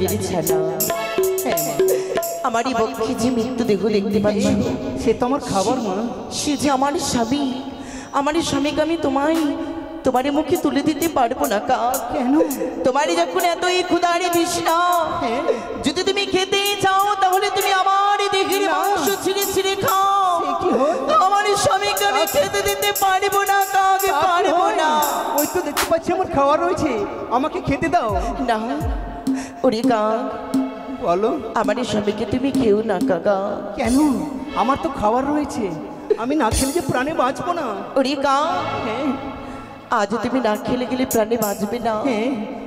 কাজের ছানা। আমারই বক্ষে যে মৃত্যু দেহ দেখতে পাচ্ছ, সে তো আমার খাবার মা। সে যে আমার স্বামী। আমার স্বামীকে আমি তোমার মুখে তুলে দিতে পারবো না কা। কেন? তোমার যখন এতই ক্ষুধারে তৃষ্ণা, যদি তুমি খেতে চাও তাহলে তুমি আমার দেহের মাংস ছিঁড়ে ছিঁড়ে খাও। আমার স্বামীকে আমি খেতে দিতে পারবো না কা, আমি পারবো না। ওই তো দেখতে পাচ্ছি আমার খাবার রয়েছে, আমাকে খেতে দাও না। ওরে কা, বলো। আমার স্বামীকে তুমি খেও না কাকা। কেন? আমার তো খাবার রয়েছে, আমি না খেলে যে প্রাণে বাঁচবো না। ওরে কা, আজ তুমি না খেলে গেলে প্রাণে বাঁচবে না।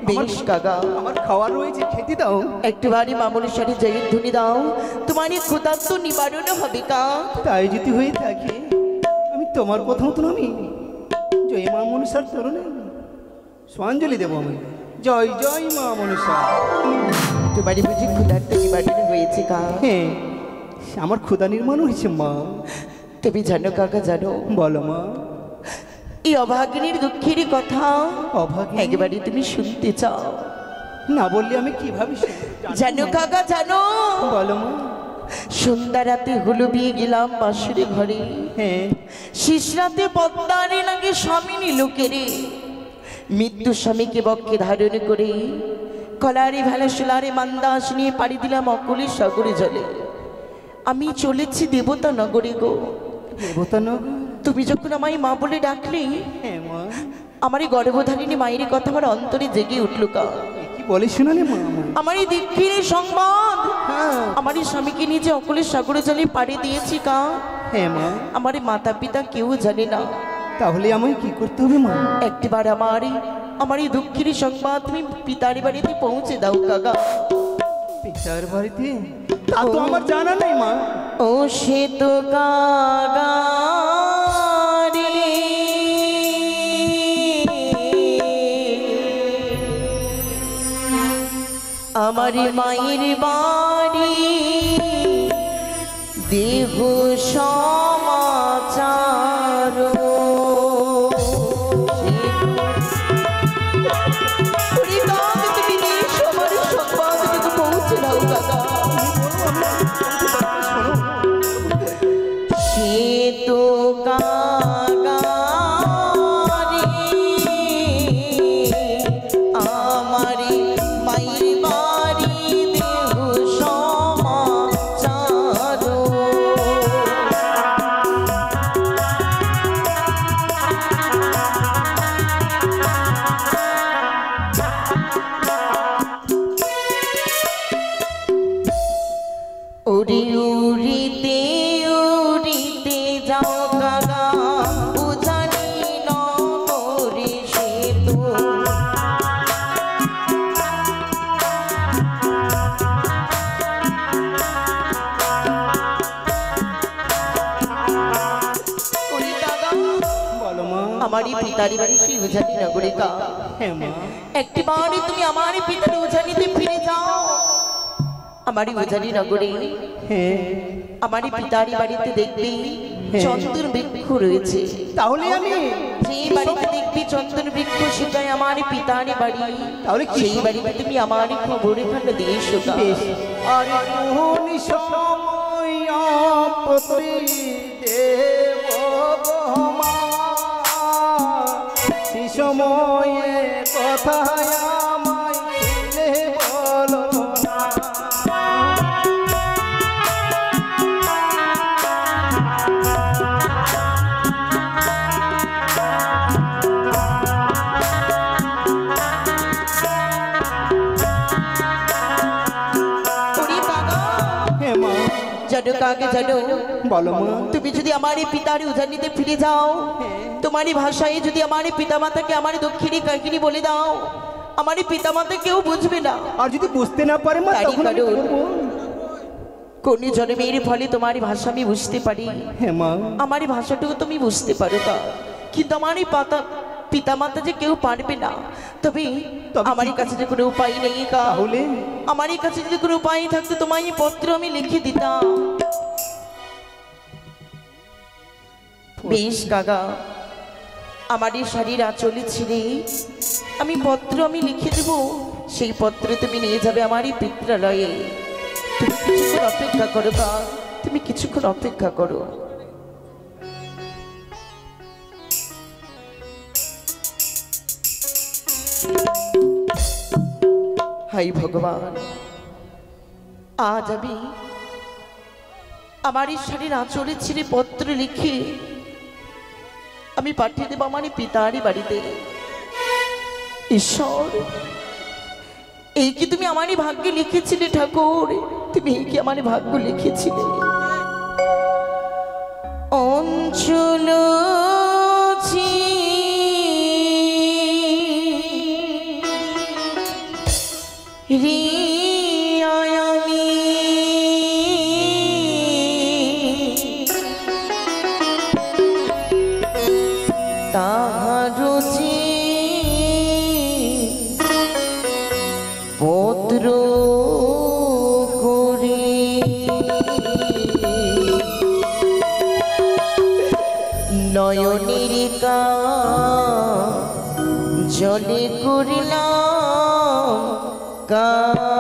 বেশ কাকা, আমার খাবার রয়েছে, খেতে দাও। একটুবারই মামুনের সাথে জয়ের ধ্বনি দাও, তোমার ক্ষুধার্ত নিবারণ হবে কা। তাই যদি হয়ে থাকে আমি তোমার কথা মতন আমি জয় মা মনসার চরণে স্বাঞ্জলি দেবো। আমি জয় জয় মা মনসা। তোমার বুঝি ক্ষুধার্ত নিবারণ হয়েছে কা? হ্যাঁ, আমার ক্ষুধা নির্মাণ হয়েছে মা। তুমি জানো কাকা, জানো? বলো মা। এই অভাগিনীর দুঃখের কথা অভাগিনী? একবারই তুমি শুনতে চাও? না বললে আমি কিভাবে জানো কাকা, জানো? বলো মা। সন্ধ্যা রাতে হলো বিয়ে গেলাম বাসুরে ঘরে। হ্যাঁ। শেষ রাতে পদ্মারে নাকি স্বামী নিল কেড়ে। মৃত্যু স্বামীকে বক্ষে ধারণ করে কলারে ভেলা সোলারে মান্দাস নিয়ে পাড়ি দিলাম অকলের সাগরে জলে। আমি চলেছি দেবতা নগরে গো। দেবতা নগর? তুমি যখন আমায় মা বলে ডাকলে, হ্যাঁ মা। আমার এই গর্ভধারিণী মায়ের কথা আমার অন্তরে জেগে উঠল কা। কি বলে শোনালে মা? আমার এই দীক্ষির সংবাদ আমার এই স্বামীকে নিয়ে যে অকলের সাগরে জলে পাড়ি দিয়েছি কা। হ্যাঁ মা। আমার মাতা পিতা কেউ জানে না। তাহলে আমায় কি করতে হবে মা? একটিবার আমার এই দুঃখের সংবাদ তুমি পিতার বাড়িতে পৌঁছে দাও কাকা। পিতার বাড়িতে? তা তো আমার জানা নেই মা। ও সে তো কাকা রে, আমার মায়ের বাড়ি দেহ সমাচার। আমারই পিতারি বাড়ি সেই উজানি নগরে কা। একটি বারে তুমি আমার পিতার উজানিতে ফিরে যাও। আমারই উজানি নগরে আমারই পিতারি বাড়িতে দেখবি চন্দন বৃক্ষ রয়েছে। তাহলে আমি যে বাড়িতে দেখবি চন্দন বৃক্ষ সেটাই আমার পিতারি বাড়ি। তাহলে সেই বাড়িতে তুমি আমার খবর এখানে দিয়ে এসো। আর কোন সময় আপত্তি দেব মা, সে সময়ে কথা আমায় বলো না। জানো কাকে, জানো? বলো মা। তুমি যদি আমার পিতার উজানিতে ফিরে যাও, তোমারই ভাষায় যদি আমার পিতামাতাকে আমার দক্ষিণী কাহিনী বলে দাও, আমার পিতামাতা কেউ বুঝবে না। আর যদি বুঝতে না পারে মা, তখন আমি কি করব? কোন জন্মের ফলে তোমার ভাষা আমি বুঝতে পারি। হ্যাঁ মা। আমার ভাষাটুকু তুমি বুঝতে পারো তা, কিন্তু আমার পিতামাতা যে কেউ পারবে না। তবে আমার কাছে যে কোনো উপায় নেই কা। তাহলে আমার কাছে যদি কোনো উপায় থাকতো তোমায় এই পত্র আমি লিখে দিতাম। বেশ কাকা, আমার এই শাড়ির আঁচলে ছিঁড়ে আমি পত্র আমি লিখে দেবো। সেই পত্র তুমি নিয়ে যাবে আমারই পিত্রালয়ে। তুমি কিছুক্ষণ অপেক্ষা করো বা, তুমি কিছুক্ষণ অপেক্ষা করো। হাই ভগবান, আজ আমি আমার ঈশ্বরের আঁচলে ছিঁড়ে পত্র লিখে আমি পাঠিয়ে দেব আমার পিতারই বাড়িতে। ঈশ্বর, এই কি তুমি আমারই ভাগ্যে লিখেছিলে ঠাকুর? তুমি এই কি আমার ভাগ্য লিখেছিলে? অঞ্চল পত্র করে নয়নের জলে করিলাম কালি।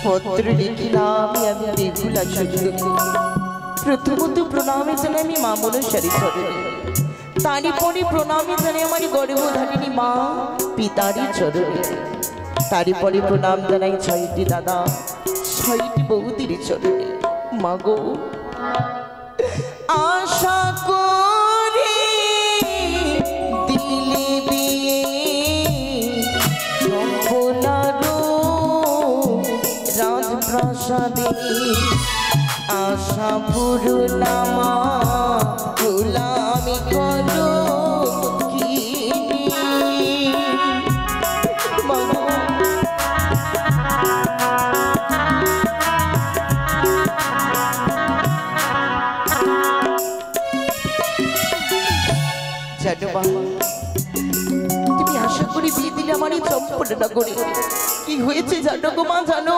পত্র লিখিলাম আমি বেহুলা সুন্দরী। প্রথমত প্রণামে জানাই আমি মা মনসারী চরণে, তারই পরে প্রণামে জানাই আমার গর্ভধারিণী মা পিতারই চরণে, তারই পরে প্রণাম জানাই 6টি দাদা 6টি বৌদির চরণে। মা গো, আশা করে দিলে বিয়ে রাজপ্রাসাদে, আশা পুরনামা গোলামি করো কি জানো মা, তুমি আশা করি বিয়ে দিলে আমার এই চম্পটনা করে কি হয়েছে জানো গো মা? জানো,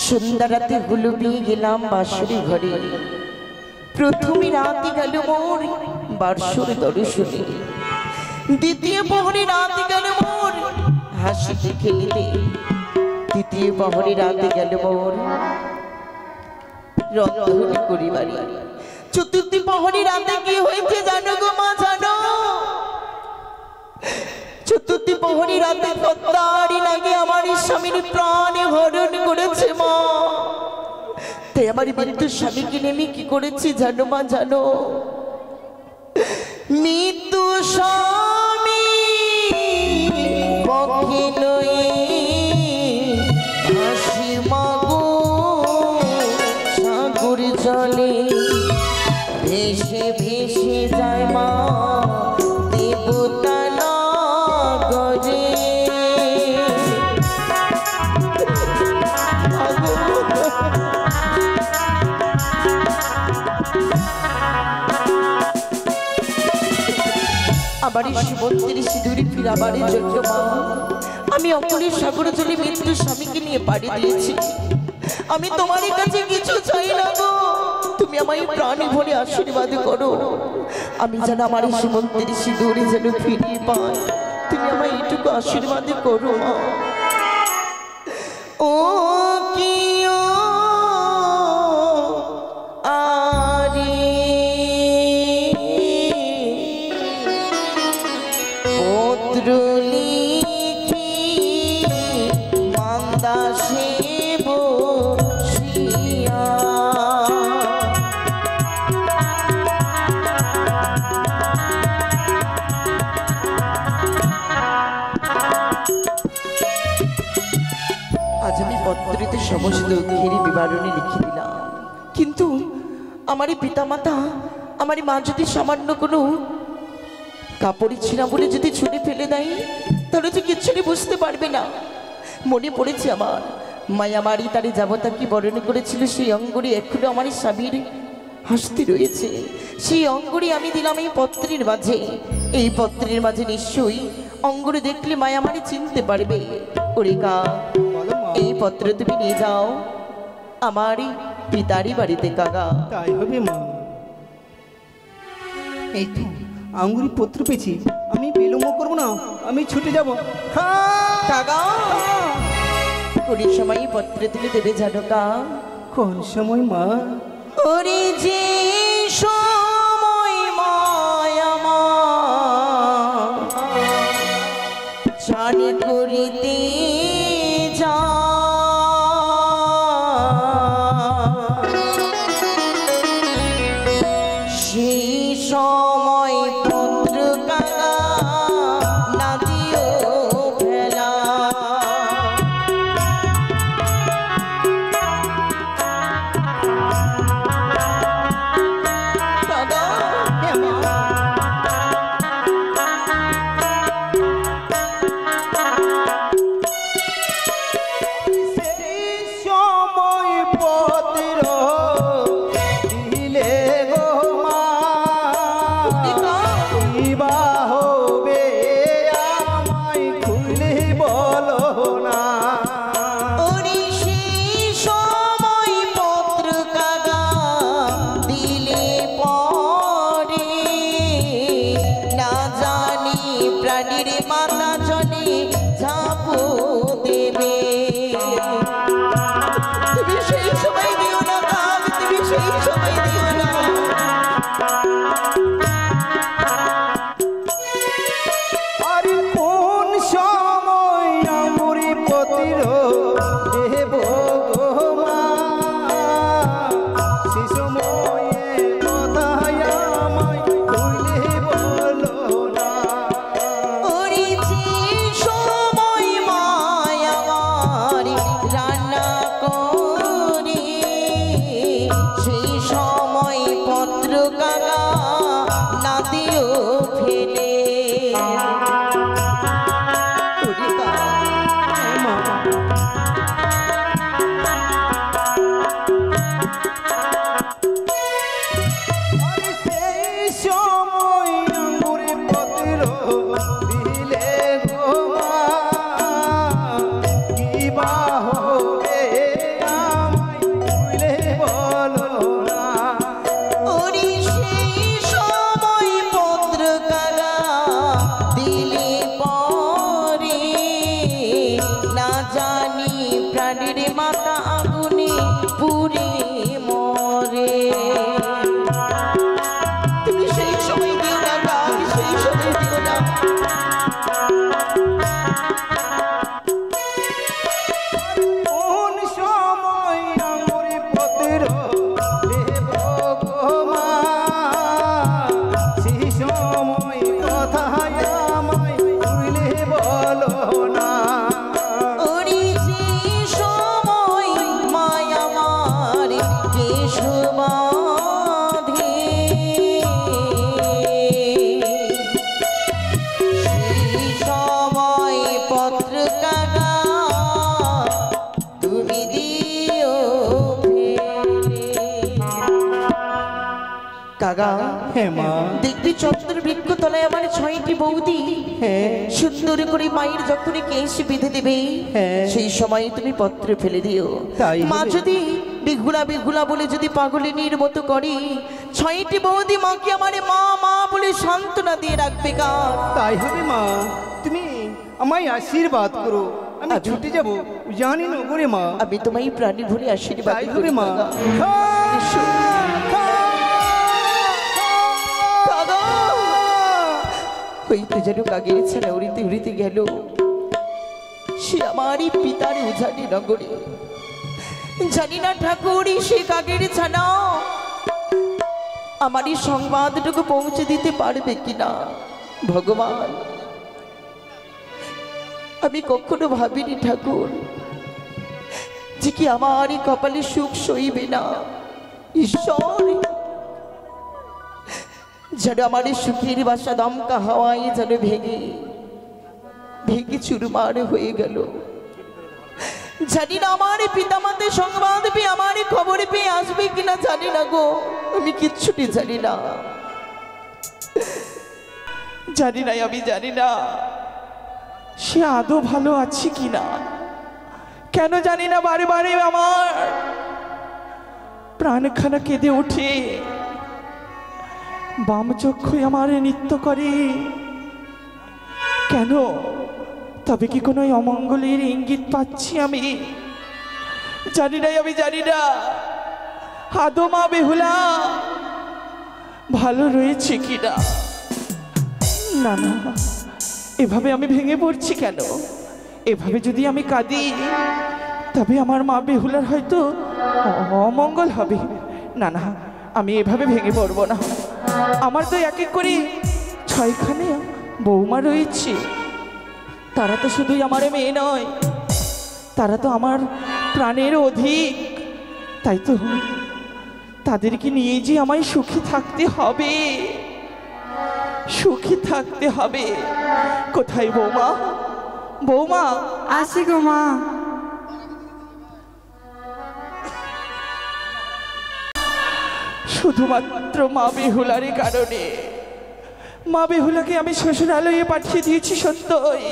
সন্ধ্যা রাতে হুলুপিয়ে গেলাম বাঁশরি ঘরে, প্রথমে রাতে গেল মোর বার্ষর দর্শনে, দ্বিতীয় প্রহরে রাতে গেল মোর হাসিতে খেলিতে, তৃতীয় প্রহরে রাতে গেল মোর রন্ধন করিবারে, চতুর্থ প্রহরে রাতে কি হয়েছে জানো গো মা? জানো, চতুর্থ প্রহরী রাতে পদ্মারি লাগে আমার স্বামীর প্রাণ হরণ করেছে মা। তাই আমার মৃত্যু স্বামীকে নেমে কি করেছি জানো মা? জানো, মৃত্যু স্বামী পক্ষে নয়ে হাসি মাগো সাগর জলে ভেসে ভেসে যায় মা দেবতা নগরে। আমার শিবন্তীর সিঁদুরি ফিরাবারের জন্য মা আমি অকুলের সাগর জলে মৃত্যু স্বামীকে নিয়ে পাড়ি দিয়েছি। আমি তোমার কাছে কিছু চাই না গো, তুমি আমায় প্রাণী ভরে আশীর্বাদ করো, আমি যেন আমার শিবন্তীর সিঁদুরি যেন ফিরিয়ে পাই। তুমি আমায় এইটুকু আশীর্বাদ করো মা। ও কি ও আরে পত্র লিখি মান্দাসে বসিয়া আজ আমি পত্রিতে সমস্ত দুঃখেরই বিবরণী লিখে দিলাম, কিন্তু আমার পিতামাতা আমার মা যদি সামান্য কোনো কাপড়ই ছিঁড়া বলে যদি ছুঁড়ে ফেলে দেয় তাহলে তো কিচ্ছুটি বুঝতে পারবে না। মনে পড়েছে আমার মায়ামারি তারে যাবতা কি বরণ করেছিল, সেই অঙ্গরি এখনো আমার স্বামীর হাসতে রয়েছে। সেই অঙ্গরি আমি দিলাম এই পত্রের মাঝে। এই পত্রের মাঝে নিশ্চয়ই অঙ্গরি দেখলে মায়ামারি চিনতে পারবে। ওরে কা এই পত্র তুমি নিয়ে যাও আমারই পিতারই বাড়িতে কাকা। তাই হবে মা। এই তো আঙ্গুরি পত্র পেয়েছি, আমি বিলম্ব করবো না, আমি ছুটে যাব। কাকা কোন সময় পত্র তুলে দেবে জানো কা? কোন সময় মা? ওরে যে সময় মায়ামা জানি করিতে যা সেই সময় পত্র কাকা না দিও ফেলা। দেখবি চন্দ্র বৃক্ষ তলায় আমার 6টি বৌদি সুন্দর করে মায়ের যখন কেশ বেঁধে দেবে সেই সময় তুমি পত্র ফেলে দিও। মা যদি বিঘুলা বিঘুলা বলে যদি পাগলিনীর মতো করে 6টি বৌদি মাকে আমার মা মা বলে সান্ত্বনা দিয়ে রাখবে। তাই হবে মা, তুমি আমায় আশীর্বাদ করো, আমি ছুটে যাব জানি নগরে মা। আমি তোমায় প্রাণী ভরে আশীর্বাদ তাই করি হবে মা। কাকা। এসো। কাকা! হইতে যেন কাগের ছাড়া উড়িতে উড়িতে গেল, সে আমারই পিতার উজানি নগরে। জানি না ঠাকুর সে কাগের ছানা আমার এই সংবাদটুকু পৌঁছে দিতে পারবে কিনা। ভগবান, আমি কখনো ভাবিনি ঠাকুর যে কি আমার এই কপালে সুখ সইবে না। ঈশ্বর, যেন আমার এই সুখের বাসা দমকা হাওয়ায় যেন ভেঙে ভেঙে চুরমার হয়ে গেল। জানি না আমার পিতামাতার সংবাদ পেয়ে আমার খবর পেয়ে আসবে কিনা, জানি না গো, আমি কিচ্ছুটি জানি না। জানি না, আমি জানি না সে আদৌ ভালো আছে কিনা। কেন জানি না বারে বারে আমার প্রাণখানা কেঁদে ওঠে, বাম চক্ষু আমার নৃত্য করে। কেন? তবে কি কোনো অমঙ্গলের ইঙ্গিত পাচ্ছি আমি? জানি না, আমি জানি না আদৌ মা বেহুলা ভালো রয়েছে কিনা। না না, এভাবে আমি ভেঙে পড়ছি কেন? এভাবে যদি আমি কাঁদি তবে আমার মা বেহুলার হয়তো অমঙ্গল হবে। না না, আমি এভাবে ভেঙে পড়বো না। আমার তো এক এক করে 6খানে বৌমা রয়েছে। তারা তো শুধুই আমার মেয়ে নয়, তারা তো আমার প্রাণের অধিক। তাই তো তাদেরকে নিয়ে যে আমায় সুখী থাকতে হবে, সুখী থাকতে হবে। কোথায় বৌমা? বৌমা! আসি গো মা। শুধুমাত্র মা বেহুলার কারণে, মা বেহুলাকে আমি শ্বশুরালয়ে পাঠিয়ে দিয়েছি সত্যই।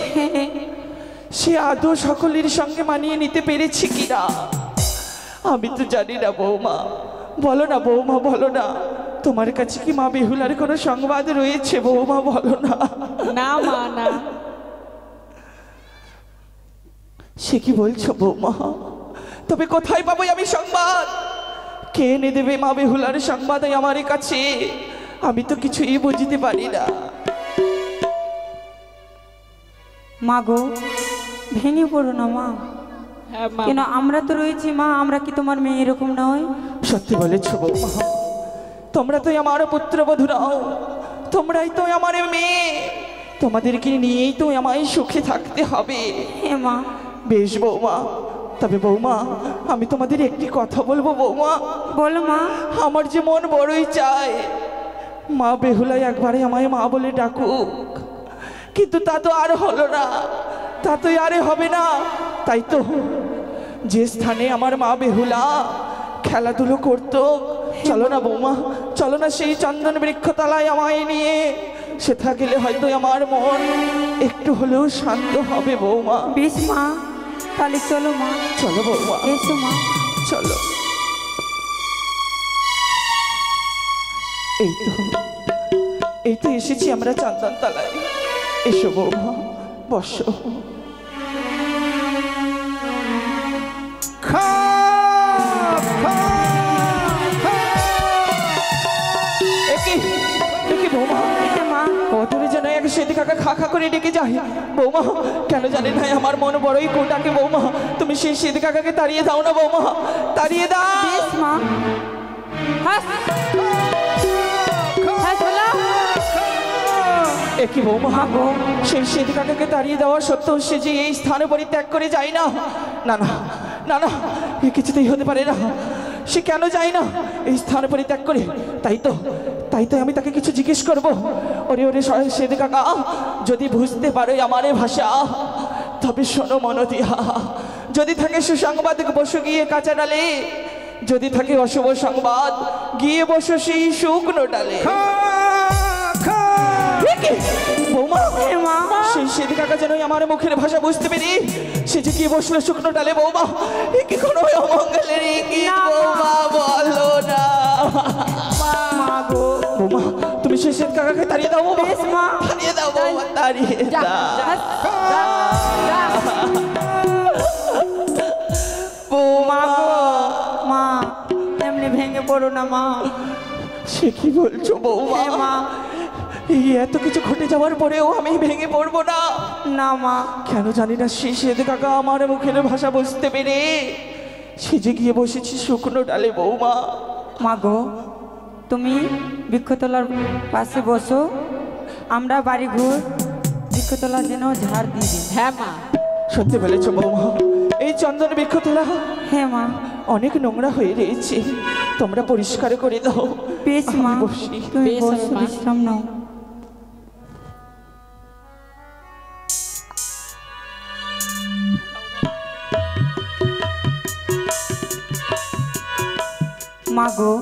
সে আদৌ সকলের সঙ্গে মানিয়ে নিতে পেরেছি কিনা আমি তো জানি না। বৌমা বলো না, বৌমা বলো না, তোমার কাছে কি মা বেহুলার কোনো সংবাদ রয়েছে? বৌমা বলো না। না মা, না। সে কি বলছো বৌমা? তবে কোথায় পাবো আমি সংবাদ? কে এনে দেবে মা বেহুলার সংবাদ আমার কাছে? আমি তো কিছুই বুঝতে পারি না। মা গো, ভেঙে পড়ো না মা। হ্যাঁ মা। কেন, আমরা তো রয়েছি মা। আমরা কি তোমার মেয়ে এরকম নয়? সত্যি বলেছো বৌমা, তোমরা তো আমার পুত্রবধূ নাও, তোমরাই তো আমার মেয়ে। তোমাদেরকে নিয়েই তো আমায় সুখে থাকতে হবে। হে মা। বেশ বৌমা, তবে বৌমা আমি তোমাদের একটি কথা বলবো বৌমা। বলো মা। আমার যে মন বড়ই চায় মা বেহুলাই একবারে আমায় মা বলে ডাকুক, কিন্তু তা তো আর হলো না, তা তো আরে হবে না। তাই তো যে স্থানে আমার মা বেহুলা খেলাধুলো করতো, চলো না বৌমা, চলো না সেই চন্দন বৃক্ষতলায় আমায় নিয়ে। সেটা গেলে হয়তো আমার মন একটু হলেও শান্ত হবে বৌমা। বেশ মা, তাহলে চলো মা। চলো বৌমা, এসো মা। চলো। এই তো এসেছি আমরা চন্দন তলায়। এসো বৌমা, বসো। বৌমা অতরে যেন এক সেদি কাকা খা খা করে ডেকে যায়। বৌমা কেন জানি না আমার মন বড়ই কোটাকে। বৌমা তুমি সেই সেদি কাকাকে তাড়িয়ে দাও না বৌমা, তাড়িয়ে দাও। বেশ মা। হাস। হাস বলো। একই বৌমা গো, সেই সেদি কাকাকে তাড়িয়ে দেওয়া সত্ত্বেও সে যে এই স্থানে পরিত্যাগ করে যায় না। না না না না, এ কিছুতেই হতে পারে না। সে কেন যায় না এই স্থানে পরিত্যাগ করে? তাই তো আমি তাকে কিছু জিজ্ঞেস করবো। ওরে ওরে সেদি কাকা, যদি বুঝতে পারো আমার ভাষা তবে শোনো মন দিয়া। যদি থাকে সুসংবাদ বসো গিয়ে কাঁচা ডালে, যদি থাকে অশুভ সংবাদ গিয়ে বসো সেই শুকনো ডালে। বৌমা সেই সেদি কাকা যেন আমার মুখের ভাষা বুঝতে পেরে সে যে গিয়ে বসলো শুকনো ডালে। বৌমা এ কি কোনো অমঙ্গলের ইঙ্গিত? বৌমা বলো না। বৌমা তুমি সেই সেদি কাকাকে তাড়িয়ে দাও। বেশ মা। তাড়িয়ে দাও বৌমা, তাড়িয়ে দাও। করো না মা। সে কি বলছো বৌমা? হ্যাঁ মা। এই এত কিছু ঘটে যাওয়ার পরেও আমি ভেঙে পড়বো না? না মা। কেন জানি না সে সেদে কাকা আমার মুখের ভাষা বুঝতে পেরে সেজে গিয়ে বসেছি শুকনো ডালে বৌমা। মা গো, তুমি বৃক্ষতলার পাশে বসো, আমরা বাড়ি ঘুর বৃক্ষতলার যেন ঝাড় দিয়ে দিই। হ্যাঁ মা। সত্যি বলেছ বৌমা, এই চন্দন বৃক্ষতলা হ্যাঁ মা। অনেক নোংরা হয়ে রয়েছে, তোমরা পরিষ্কার করে দাও। বেশ মা, আমি বসি। তুমি বেশ বসো, মা। বিশ্রাম নাও। মা গো,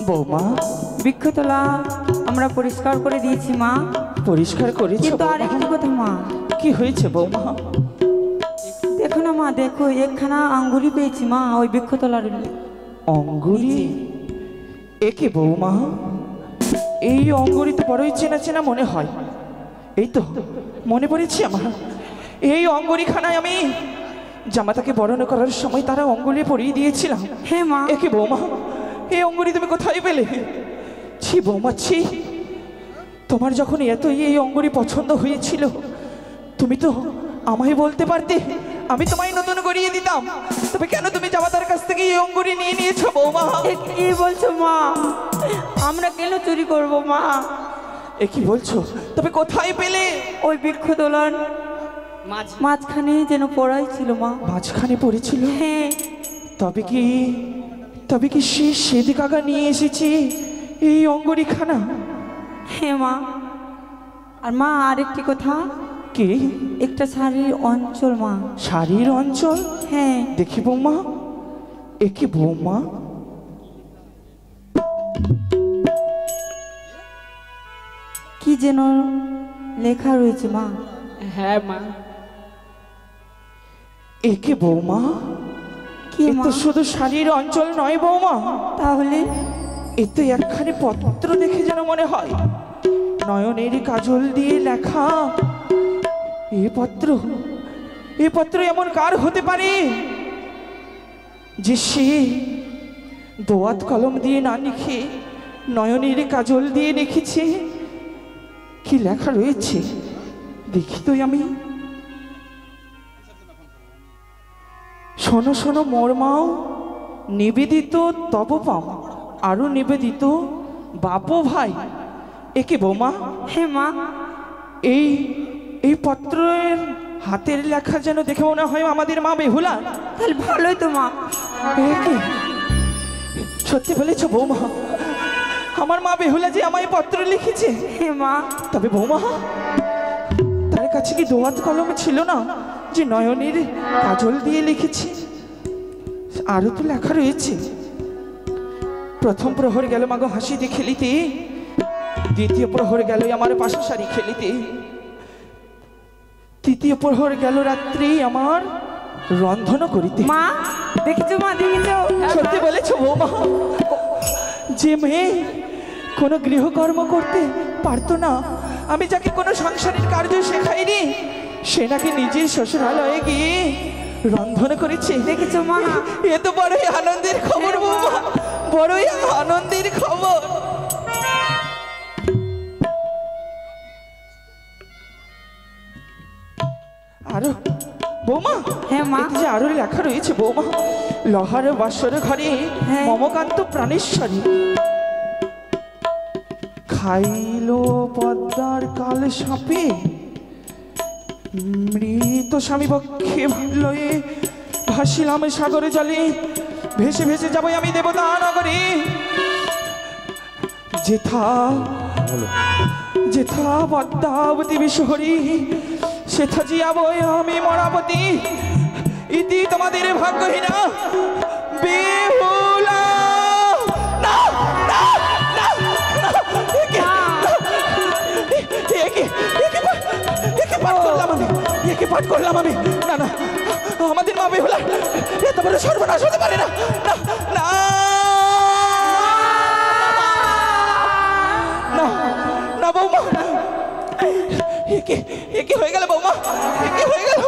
বৌমা বৃক্ষতলা আমরা পরিষ্কার করে দিয়েছি মা, পরিষ্কার করেছো? কিন্তু আরেকটি কথা মা, কি হয়েছে বৌমা? দেখো না মা, দেখো একখানা আঙ্গুরি পেয়েছি মা ওই বৃক্ষতলার। অঙ্গুরি? একে বৌমা, এই অঙ্গুরি তো বড়ই চেনা চেনা মনে হয়। এই তো মনে পড়েছে আমার, এই অঙ্গুরিখানায় আমি জামাতাকে বরণ করার সময় তারা অঙ্গুলি পরিয়ে দিয়েছিলাম। হ্যাঁ মা। একে বৌমা, এই অঙ্গুরি তুমি কোথায় পেলে? ছি বৌমা ছি, তোমার যখন এতই এই অঙ্গুরি পছন্দ হয়েছিল তুমি তো আমায় বলতে পারতে, আমি তোমায় নতুন করিয়ে দিতাম। তবে কেন তুমি জামাতার কাছ থেকে এই অঙ্গুরি নিয়ে নিয়েছো বৌমা? কি বলছো মা? আমরা কেন চুরি করব মা? এ কি বলছো? তবে কোথায় পেলে? ওই বৃক্ষতলার মাঝখানে যেন পড়াই ছিল মা। মাঝখানে পড়েছিল? হ্যাঁ। তবে কি সে সেদি কাকা নিয়ে এসেছে এই অঙ্গুরিখানা? হ্যাঁ মা। আর মা আরেকটি কথা, কি? একটা শাড়ির অঞ্চল মা। শাড়ির অঞ্চল? হ্যাঁ। দেখি বৌমা, এ কি বৌমা? কি যেন লেখা রয়েছে মা। হ্যাঁ মা। এ কি বৌমা? কি এ মা? তো শুধু শাড়ির অঞ্চল নয় বৌমা, তাহলে? এ তো একখানি পত্র দেখে যেন মনে হয় নয়নের কাজল দিয়ে লেখা। এ পত্র এমন কার হতে পারে যে সে দোয়াত কলম দিয়ে না লিখে নয়নের কাজল দিয়ে লিখেছে? কি লেখা রয়েছে দেখি তো আমি। শোনো শোনো মোর মাও, নিবেদিত তব পাও, আরো নিবেদিত বাপু ভাই। একে বৌমা? হ্যাঁ মা। এই পত্রের হাতের লেখা যেন দেখে মনে হয় আমাদের মা বেহুলা। তাহলে ভালোই তো মা। একে সত্যি বলেছ বৌমা, আমার মা বেহুলা যে আমায় পত্র লিখেছে? হ্যাঁ মা। তবে বৌমা, তার কাছে কি দোয়াত কলম ছিল না যে নয়নের কাজল দিয়ে লিখেছে? আরো তো লেখা রয়েছে, প্রথম প্রহর গেল মাগো হাসিতে খেলিতে, দ্বিতীয় প্রহর গেল আমার পাশা শাড়ি খেলিতে, তৃতীয় প্রহর গেল রাত্রি আমার রন্ধন করিতে। মা দেখেছো মা, দেখেছো? সত্যি বলেছো বৌমা, যে মেয়ে কোনো গৃহকর্ম করতে পারতো না, আমি যাকে কোনো সংসারের কার্য শেখাইনি, সে নাকি নিজের শ্বশুরালয়ে গিয়ে রন্ধন করেছে। দেখেছো মা? এ তো বড়ই আনন্দের খবর বৌমা, বড়ই আনন্দের খবর। আরো বৌমা, হ্যাঁ মা। এতে যে আরো লেখা রয়েছে বৌমা, লোহার বাসর ঘরে হ্যাঁ। মমকান্ত প্রাণেশ্বরী, খাইলো পদ্মার কাল সাপে, মৃত স্বামী পক্ষে লয়ে ভাসিলাম সাগরে জলে, ভেসে ভেসে যাবো আমি দেবতা নগরে, যেথা পদ্মাবতী বিশহরী, সেথা জিয়াবো আমি মরাবতী, ইতি তোমাদের ভাগ্যহীনা বেহুলা। না না না না, একে পাঠ করলাম আমি। না না, আমাদের মা বেহুলা এত বড় সর্বনাশ হতে পারে না। না না না বৌমা, একে হয়ে গেল বৌমা, একে হয়ে গেল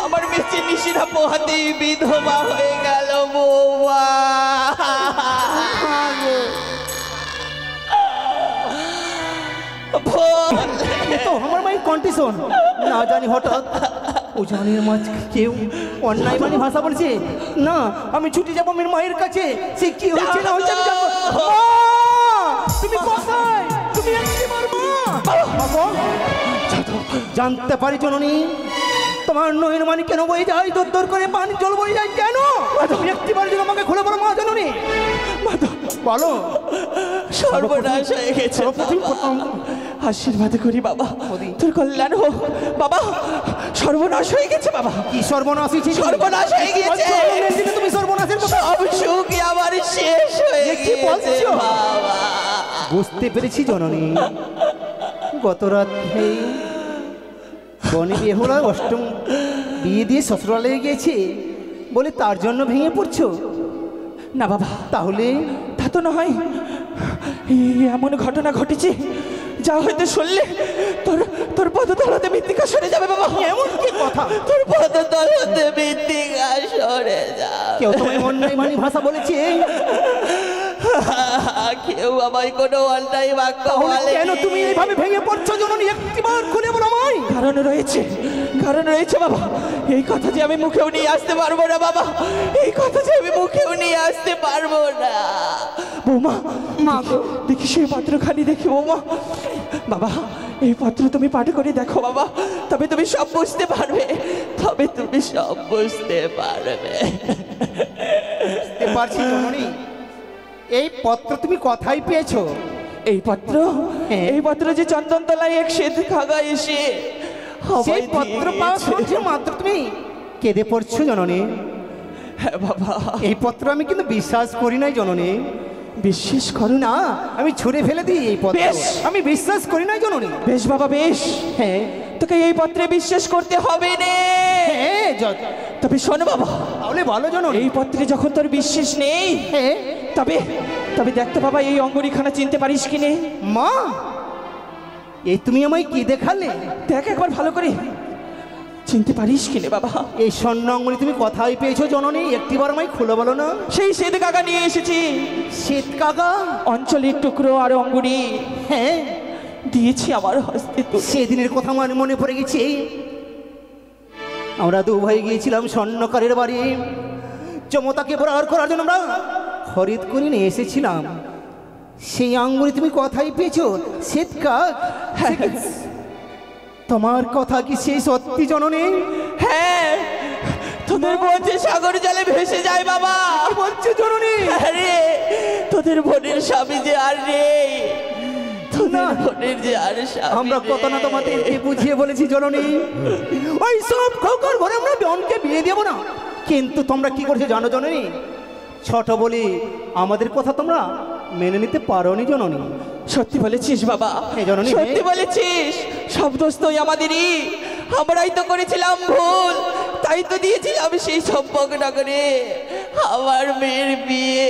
আমার মেচে নিশিরা পোহাতেই বিধবা হয়ে গেল বৌমা। তো আমার মায়ের কন্ডিশন না জানি হঠাৎ উজানের মাঝ কেউ অন্যায় মানে ভাষা বলছে না, আমি ছুটে যাবো আমার মায়ের কাছে। সে কি হয়েছে না হয়েছে আমি জানবো। মা, তুমি কোথায়? তুমি একটিবার মা। জানতে পারি জননী তোমার নয়ন মানে কেন বয়ে যায়, দর দর করে পানি জল বয়ে যায় কেন? তুমি একটিবার জন্য আমাকে খুলে বলো মা জননী, বলো। সর্বনাশ হয়ে গেছে, আশীর্বাদ করি বাবা, তোর কল্যাণ হোক বাবা। সর্বনাশ হয়ে গেছে বাবা। কি সর্বনাশ হয়েছে? সর্বনাশ হয়ে গেছে, তুমি সর্বনাশের কথা সব সুখ আমার শেষ হয়ে গেছে বাবা। বুঝতে পেরেছি জননী, গত রাত এই বনে বেহুলা অষ্টম বিয়ে দিয়ে শ্বশুরালে গিয়েছে বলে তার জন্য ভেঙে পড়ছো না বাবা। তাহলে তা তো নয়, এমন ঘটনা ঘটেছে যা হয়তো শুনলে তোর তোর পদতলাতে মৃত্তিকা সরে যাবে বাবা। এমন কি কথা? তোর পদতলাতে মৃত্তিকা সরে যাবে। কেউ তোমায় অন্যায় মানি ভাষা বলেছে? কেউ আমায় কোনো অন্যায় বাক্য বলে। কেন তুমি এইভাবে ভেঙে পড়ছো জননী? একটিবার খুলে বলো আমায়। কারণ রয়েছে, কারণ রয়েছে বাবা। এই কথা যে আমি মুখেও নিয়ে আসতে পারবো না বাবা, এই কথা যে আমি মুখেও নিয়ে আসতে পারবো না। বৌমা, মা দেখি সেই পত্রখানি, দেখি বৌমা। বাবা, এই পত্র তুমি পাঠ করে দেখো বাবা, তবে তুমি সব বুঝতে পারবে, তবে তুমি সব বুঝতে পারবে। বুঝতে পারছি জননী, এই পত্র তুমি কোথায় পেয়েছো? এই পত্র, এই পত্র যে চন্দনতলায় এক শ্বেত কাকা এসে সেই পত্র পাওয়া সত্ত্বেও মাত্র তুমি কেঁদে পড়ছো জননী? হ্যাঁ বাবা। এই পত্র আমি কিন্তু বিশ্বাস করি নাই জননী। বিশ্বাস করো না, আমি ছুঁড়ে ফেলে দিই এই পত্র। বেশ। আমি বিশ্বাস করি নাই জননী। বেশ বাবা বেশ, হ্যাঁ তোকে এই পত্রে বিশ্বাস করতে হবে না। হ্যাঁ, তবে শোন বাবা, তাহলে ভালো জননী। এই পত্রে যখন তোর বিশ্বাস নেই, হ্যাঁ তবে তবে দেখতো বাবা, এই অঙ্গুরিখানা চিনতে পারিস কি নে? মা, এই তুমি আমায় কি দেখালে? দেখ একবার ভালো করে, চিনতে পারিস কি নে বাবা? এই স্বর্ণ আঙ্গুলি তুমি কোথায় পেয়েছো জননী? একটিবার আমায় খুলে বলো না। সেই শ্বেত কাকা নিয়ে এসেছি। শ্বেত কাকা? অঞ্চলের টুকরো আর অঙ্গুরি হ্যাঁ, দিয়েছি আমার হস্তে তুলে। সেদিনের কথা আমার মনে পড়ে গেছে। আমরা দু ভাই গিয়েছিলাম স্বর্ণকারের বাড়ি, চমতাকে বরাবর করার জন্য আমরা খরিদ করে নিয়ে এসেছিলাম। সেই আঙ্গুলি তুমি কোথায় পেয়েছো? শ্বেত কাক? তোমার কথা কি সেই সত্যি জননী? হ্যাঁ, তোদের বোন যে সাগর জলে ভেসে যায় বাবা। কি বলছো জননী? আরে তোদের বোনের স্বামী যে আর নেই, তোদের বোনের যে আর স্বামী আমরা কত না নেই। তোমাদেরকে বুঝিয়ে বলেছি জননী, ওই সব খোকর ঘরে আমরা বোনকে বিয়ে দেবো না। কিন্তু তোমরা কি করছো জানো জননী? ছোট বলি আমাদের কথা তোমরা মেনে নিতে পারোনি জননী। সত্যি বলেছিস বাবা, এই জননী, সত্যি বলেছিস। সব দোষ তো আমাদেরই, আমরাই তো করেছিলাম ভুল, তাই তো দিয়েছিলাম সেই সম্পর্ক না করে আমার মেয়ের বিয়ে।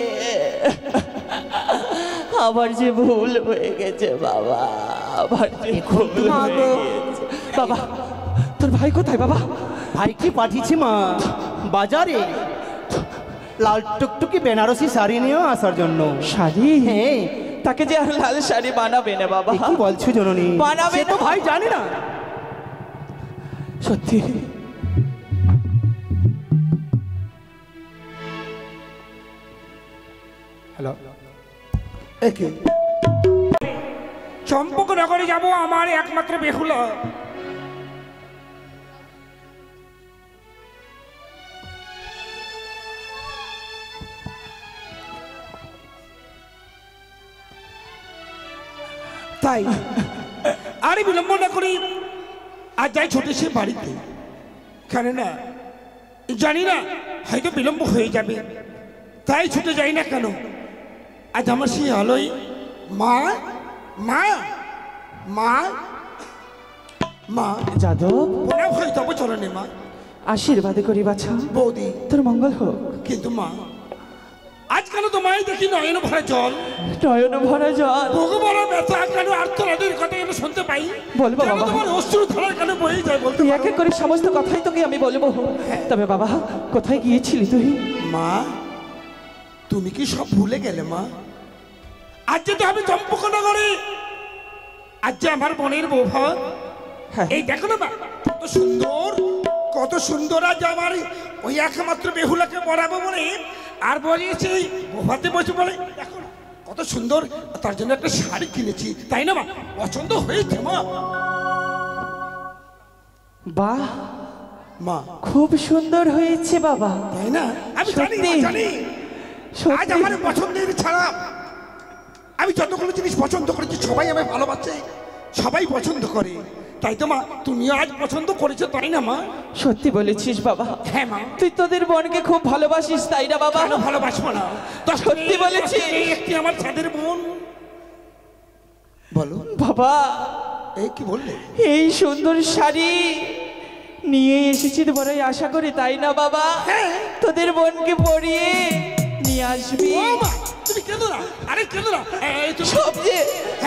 আমার যে ভুল হয়ে গেছে বাবা, আমার যে ভুল হয়ে গেছে। বাবা, তোর ভাই কোথায় বাবা? ভাইকে পাঠিয়েছি মা বাজারে লাল টুকটুকি বেনারসি শাড়ি নিয়েও আসার জন্য। শাড়ি? হ্যাঁ। তাকে যে আর লাল শাড়ি বানাবে না বাবা। কি বলছো জননী? বানাবে সে তো না। ভাই জানি না। সত্যি? হ্যালো, একে চম্পকনগরে যাব আমার একমাত্র বেহুলা। তাই আরে বিলম্ব না করি আজ যাই ছুটে সে বাড়িতে, কেন না জানি না হয়তো বিলম্ব হয়ে যাবে, তাই ছুটে যাই না কেন। আজ আমার সেই আলোই মা মা মা মা যাদব, প্রণাম হয় তবে চলনে মা। আশীর্বাদ করি বাছা, বৌদি তোর মঙ্গল হোক। কিন্তু মা আজ কেন তোমায় দেখি নয়ন ভরা জল? নয়ন ভরা জল। ভগবান ব্যথা কেন আর্তনাদের কথা কেন শুনতে পাই? বলবো কেন বাবা। তোমার অশ্রু ধারা কেন বয়ে যায় বলতে তুই পারো? এক এক করে সমস্ত কথাই তোকে আমি বলবো। তবে বাবা, কোথায় গিয়েছিলি তুই? মা, তুমি কি সব ভুলে গেলে মা? আজ যে আমি চম্পকনগরে, আজ যে আমার বোনের বৌভা, হ্যাঁ। এই দেখো না মা, কত সুন্দর, কত সুন্দর। আজ আমার ওই একমাত্র বেহুলাকে পড়াবো বলে আর বলিয়েছি বৌভাতে বসে বলে, দেখো না কত সুন্দর, তার জন্য একটা শাড়ি কিনেছি, তাই না মা? পছন্দ হয়েছে মা? বাহ, মা খুব সুন্দর হয়েছে বাবা। তাই না? আমি জানি সত্যি? মা, জানি। আজ সত্যি? আমার পছন্দের ছাড়া আমি যতগুলো জিনিস পছন্দ করেছি সবাই আমায় ভালোবাসে, সবাই পছন্দ করে, তাই তো মা তুমিও আজ পছন্দ করেছো, তাই না মা? সত্যি বলেছিস বাবা। হ্যাঁ মা। তুই তোদের বোনকে খুব ভালোবাসিস, তাই না বাবা? কেন ভালোবাসবো না? সত্যি বলেছিস? এই একটি আমার ছাদের বোন। বলো বাবা, এই কি বললে? এই সুন্দর শাড়ি নিয়ে এসেছি বড়ই আশা করি, তাই না বাবা? হ্যাঁ। তোদের বোনকে পরিয়ে নিয়ে আসবি। ও মা, তুমি কেঁদো না, আরে কেঁদো না। এই তুমি সবজি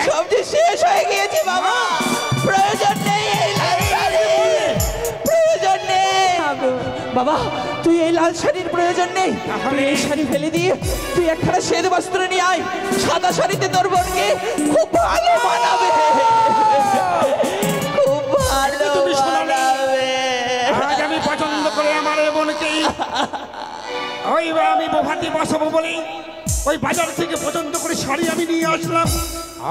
সবজি শেষ হয়ে গিয়েছে বাবা, প্রয়োজন নেই এই লাল শাড়ির, প্রয়োজন নেই বাবা। তুই এই লাল শাড়ির প্রয়োজন নেই, তুই এই শাড়ি ফেলে দিয়ে তুই একখানা শ্বেত বস্ত্র নিয়ে আয়, সাদা শাড়িতে তোর বোনকে খুব ভালো মানাবে, খুব ভালো তুমি শোনো না। মানাবে। আজ আমি পছন্দ করে আমার এই বোনকে ওই আমি বৌভাতে বসাবো বলে ওই বাজার থেকে পছন্দ করে শাড়ি আমি নিয়ে আসলাম,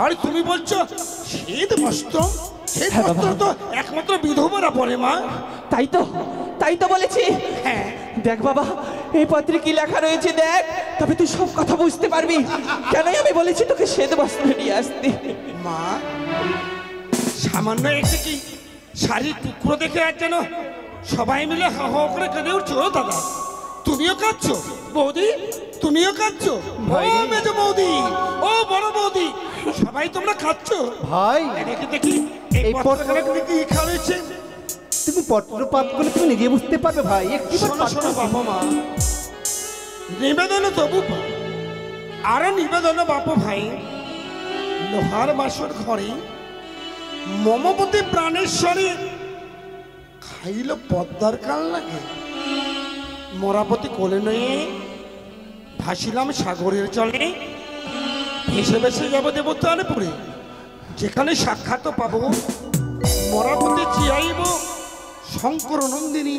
আর তুমি বলছো শীত বস্ত্র? শীত হ্যাঁ, বস্ত্র বাবা। তো একমাত্র বিধবারা পরে মা। তাই তো বলেছি। হ্যাঁ। দেখ বাবা, এই পত্রে কি লেখা রয়েছে দেখ, তবে তুই সব কথা বুঝতে পারবি। কেনই আমি বলেছি তোকে শ্বেত বস্ত্র নিয়ে আসতে। মা, সামান্য একটি কি শাড়ির টুকরো দেখে আর যেন সবাই মিলে হা হা করে কেঁদে উঠছো। ও দাদা, তুমিও কাঁদছো? বৌদি, তুমিও কাঁদছো? ও মেজ বৌদি, ও বড় বৌদি, সবাই তোমরা কাঁদছো? ভাই দেখি দেখি এই এই পত্রখানা তুমি কি লেখা রয়েছে? তুমি পত্রপাত করে তুমি নিজে বুঝতে পারবে ভাই। একটি শোনো শোনো বাবা মা, নিবেদন তবু পা, আরো নিবেদন বাপু ভাই, লোহার বাসর ঘরে মমপতি প্রাণেশ্বরী খাইল পদ্মার কাল লাগে, মরাপতি কোলে নয়ে ভাসিলাম সাগরের জলে, ভেসে ভেসে যাব দেবতারপুরে, যেখানে সাক্ষাৎ পাবো মরাপতি চিয়াইব শঙ্কর নন্দিনী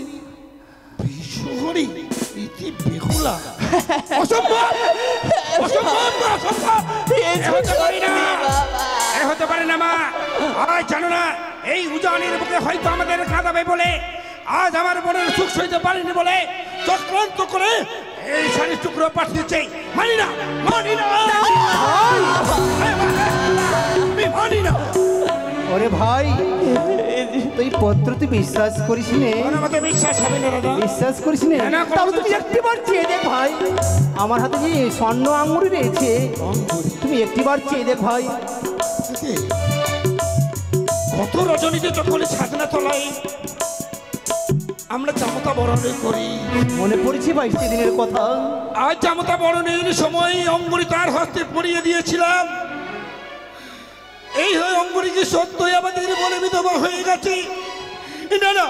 বিশ্বহরি ইতি বেহুলা। অসম্ভব, অসম্ভব, অসম্ভব। এ হতে পারে না, এ হতে পারে না মা। আজ জানো না এই উজানের বুকে হয়তো আমাদের কাঁদাবে বলে, আজ আমার বোনের সুখ সইতে পারিনি বলে চক্রান্ত করে এই শাড়ির টুকরো পাঠিয়েছে। মানি না, মানি না, আমি মানি না। ওরে ভাই, তুই পত্র তুই বিশ্বাস করিস নে, আমাকে বিশ্বাস হবে না দাদা। বিশ্বাস করিস নে, না, তাহলে তুমি একটিবার চেয়ে দেখ ভাই। আমার হাতে যে স্বর্ণ আঙুরি রয়েছে, তুমি একটিবার চেয়ে দেখ ভাই। কত রজনীতে যখন ছাদনা তলায় আমরা জামতা বরণে করি, মনে পড়েছে ভাই সেদিনের কথা। আজ জামতা বরণের সময় অঙ্গুরি তার হস্তে পরিয়ে দিয়েছিলাম। এই হয়ে অঙ্গুরি কি সত্যই আমাদের বলে বিধবা হয়ে গেছে? না না,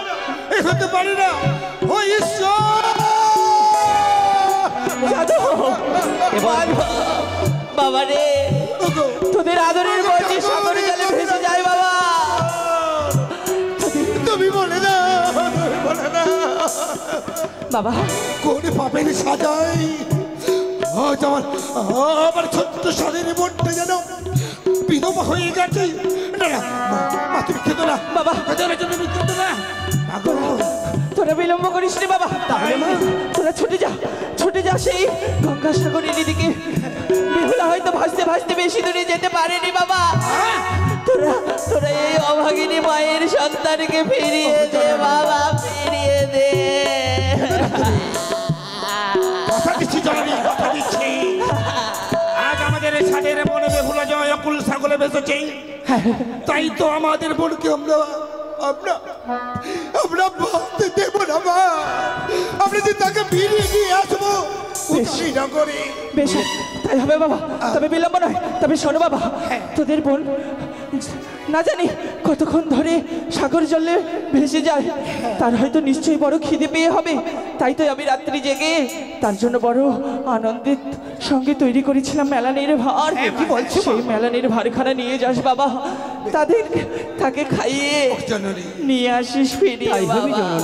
এ হতে পারে না। ও ঈশ্বর, বাবা রে, তোদের আদরের বলছি সাগরে জলে ভেসে যায় বাবা। তুমি বলে না, তুমি বলে না বাবা, কোন পাপের সাজাই আজ আমার ছোট্ট স্বাধীন বোনটা যেন বিধবা হয়ে গেছে। না না মা, তুমি খেতো না বাবা। তুমি খেতো না। তোরা বিলম্ব করিস রে বাবা, তাহলে তোরা ছুটে যা সেই গঙ্গাসাগরের দিকে। বেহুলা হয়তো ভাসতে ভাসতে বেশি দূরে যেতে পারেনি বাবা। তোরা এই অভাগিনী মায়ের সন্তানকে ফিরিয়ে দে বাবা, ফিরিয়ে দে। কথা দিচ্ছি জননী, কথা দিচ্ছি। আজ আমাদের ছাদের বনে বেহুলা জয় অকুল ছাগলে বেঁচেছে, তাই তো আমাদের বোনকে আমরা ভাবতে দেব না মা। আমরা যে তাকে ফিরিয়ে নিয়ে আসবো উজানি নগরে। বেশ, তাই হবে বাবা। তবে বিলম্ব নয়। তবে শোনো বাবা, তোদের বোন না জানি কতক্ষণ ধরে সাগর জলে ভেসে যায়, তার হয়তো নিশ্চয়ই বড় খিদে পেয়ে হবে। তাই তো আমি রাত্রি জেগে তার জন্য বড় আনন্দের সঙ্গে তৈরি করেছিলাম মেলানির ভার। কি বলছো? সেই মেলানির ভারখানা নিয়ে যাস বাবা, তাকে খাইয়ে নিয়ে আসিস ফিরিয়ে।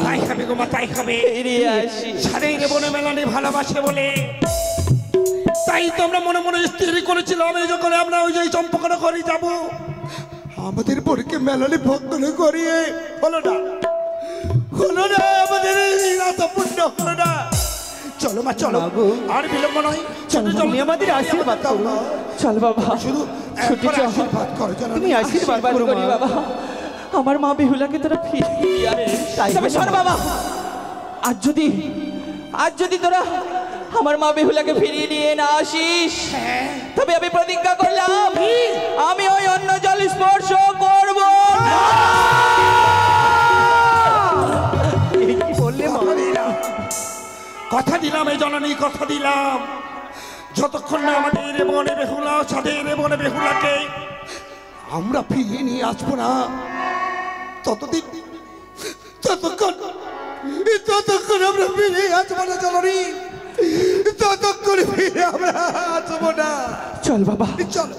তাই খাবে গো মা, তাই খাবে। ফিরিয়ে আসিস। ছাড়েই রে বনে মেলানি ভালোবাসে বলে তাই তো আমরা মনে মনে স্থির করেছিলাম এই যখন আমরা ওই যে চম্পকনা করে যাব আমাদের বোনকে মেলানি ভক্তন করিয়ে হলো না, আমাদের এই রাতা পূর্ণ হলো না। চলো মা চলো, আর বিলম্ব নয়। চলো তুমি আমাদের আশীর্বাদ করো। চল বাবা, শুধু ছুটি চল। আশীর্বাদ করো জানো। তুমি আশীর্বাদ করো করি বাবা, আমার মা বেহুলাকে তোরা ফিরিয়ে আনে। তবে শোন বাবা, আজ যদি তোরা আমার মা বেহুলাকে ফিরিয়ে নিয়ে না আসিস, তবে আমি প্রতিজ্ঞা করলাম আমি ওই অন্য জল স্পর্শ করব না। কি বললে মা? কথা দিলাম এই জননী, কথা দিলাম যতক্ষণ না আমাদের বনে বেহুলা ছাদের বনে বেহুলাকে আমরা ফিরিয়ে নিয়ে আসবো না ততক্ষণ আমরা ফিরে আসবো না জননী, ততক্ষণ ফিরে আমরা আসবো না। চল বাবা, চলো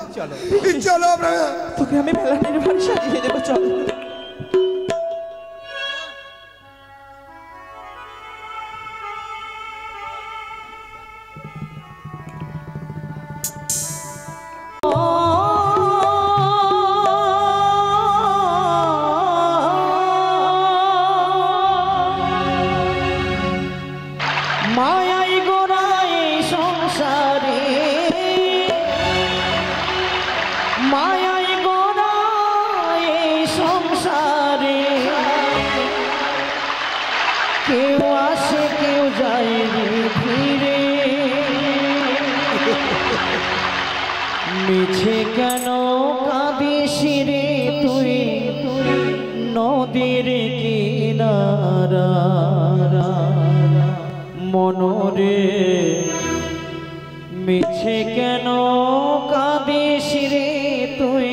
চলো আমরা তোকে আমি মেলানির ভার সাজিয়ে দেবো। চল। মায়াই গোড়ায় সংসারে, মায়াই গোড়ায় সংসারে, কেউ আসে কেউ যায় রে ফিরে, মিছে কেন কাঁদিস রে তুই নদীর কিনারা মনরে, মিছে কেন কাঁদিস রে তুই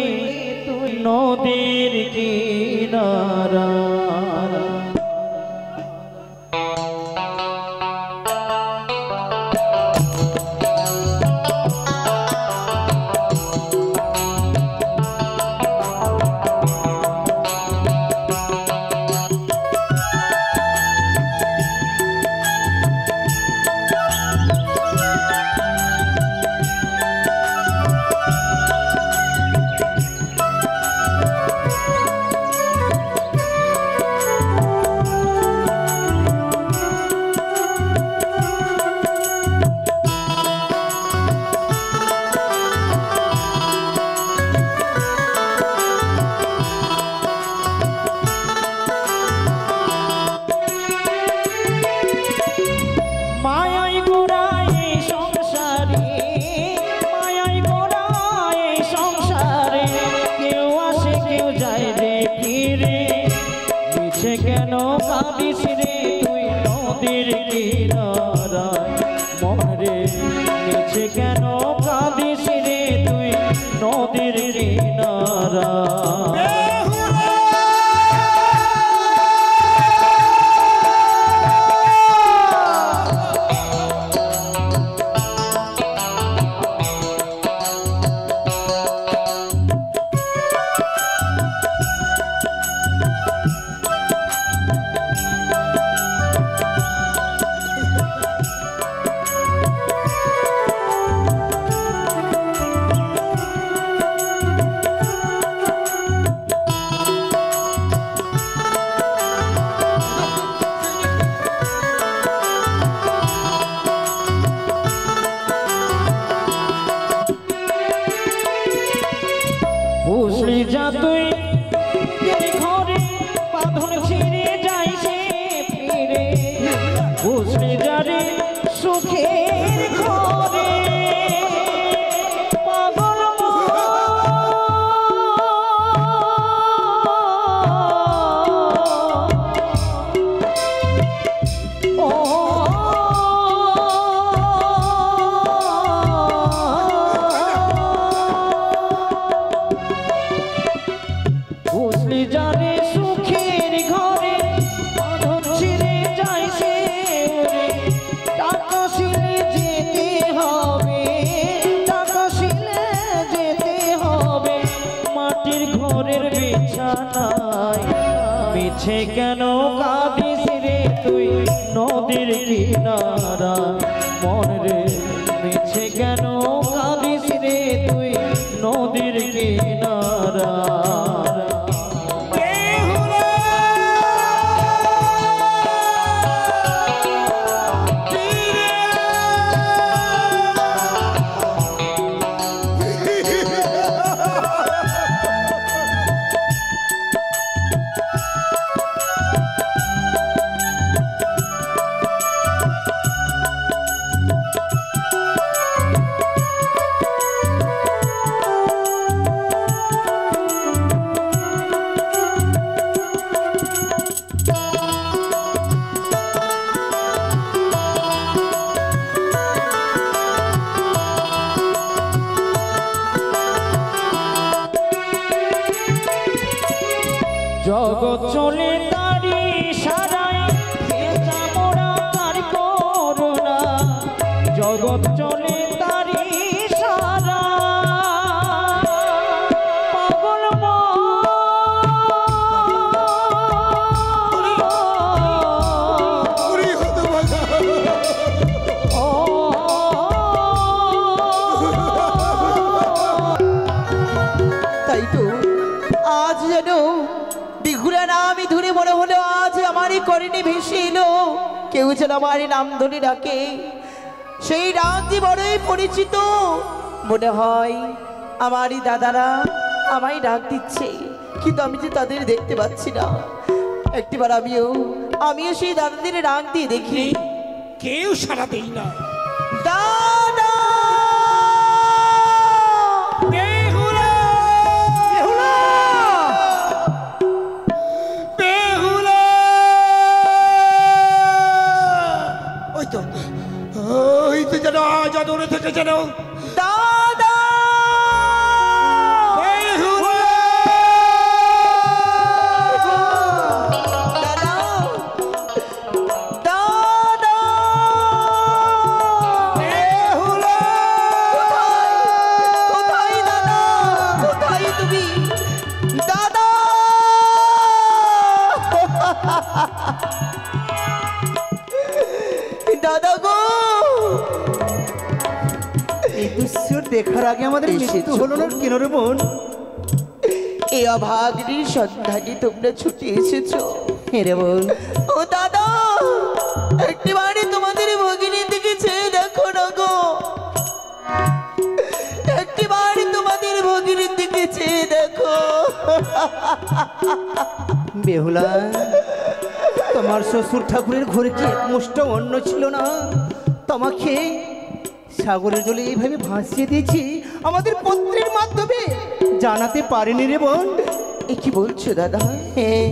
নদীর কিনারা। কেন কাঁদিস রে তুই নদীর কিনারায় মনরে, মিছে কেন কাঁদিস রে তুই নদীর কিনারায়। মিছে কেন কাঁদিস রে তুই নদীর কিনারা মন রে মিছে কেন কাঁদিস রে তুই নদীর কিনারা জগৎ চলে তারি সারাই ভেজা মোরা তার করুণা জগৎ চলে তারি সারা পাগল তাই তো আজ যেন বিঘুরা নামই ধরে মনে হলো আজ আমারই করণে ভেসে এলো কেউ যেন আমারই নাম ধরে ডাকে সেই নাম যে বড়ই পরিচিত মনে হয় আমারই দাদারা আমায় ডাক দিচ্ছে কিন্তু আমি যে তাদের দেখতে পাচ্ছি না একটিবার আমিও সেই দাদাদের ডাক দিয়ে দেখি কেউ সারা দেই না দাদা ওই তো যেন আজ আদরে থেকে যেন দাদা কোথায় দাদা কোথায় তুমি দাদা দাদা গো এই দৃশ্য দেখার আগে আমাদের মৃত্যু হলো না কেন রে বোন? এই অভাগীর সন্ধানে তোমরা ছুটে এসেছো রে বোন ও দাদা একটিবারে তোমাদের ভগিনীর দিকে চেয়ে দেখো না গো একটিবারে তোমাদের ভগিনীর দিকে চেয়ে দেখো বেহুলা তোমার শ্বশুর ঠাকুরের ঘরে কি একমুষ্ট অন্ন ছিল না? তোমাকে সাগরের জলে এইভাবে ভাসিয়ে দিয়েছি আমাদের পত্রের মাধ্যমে জানাতে পারিনি রে বোন। এ কি বলছো দাদা? হ্যাঁ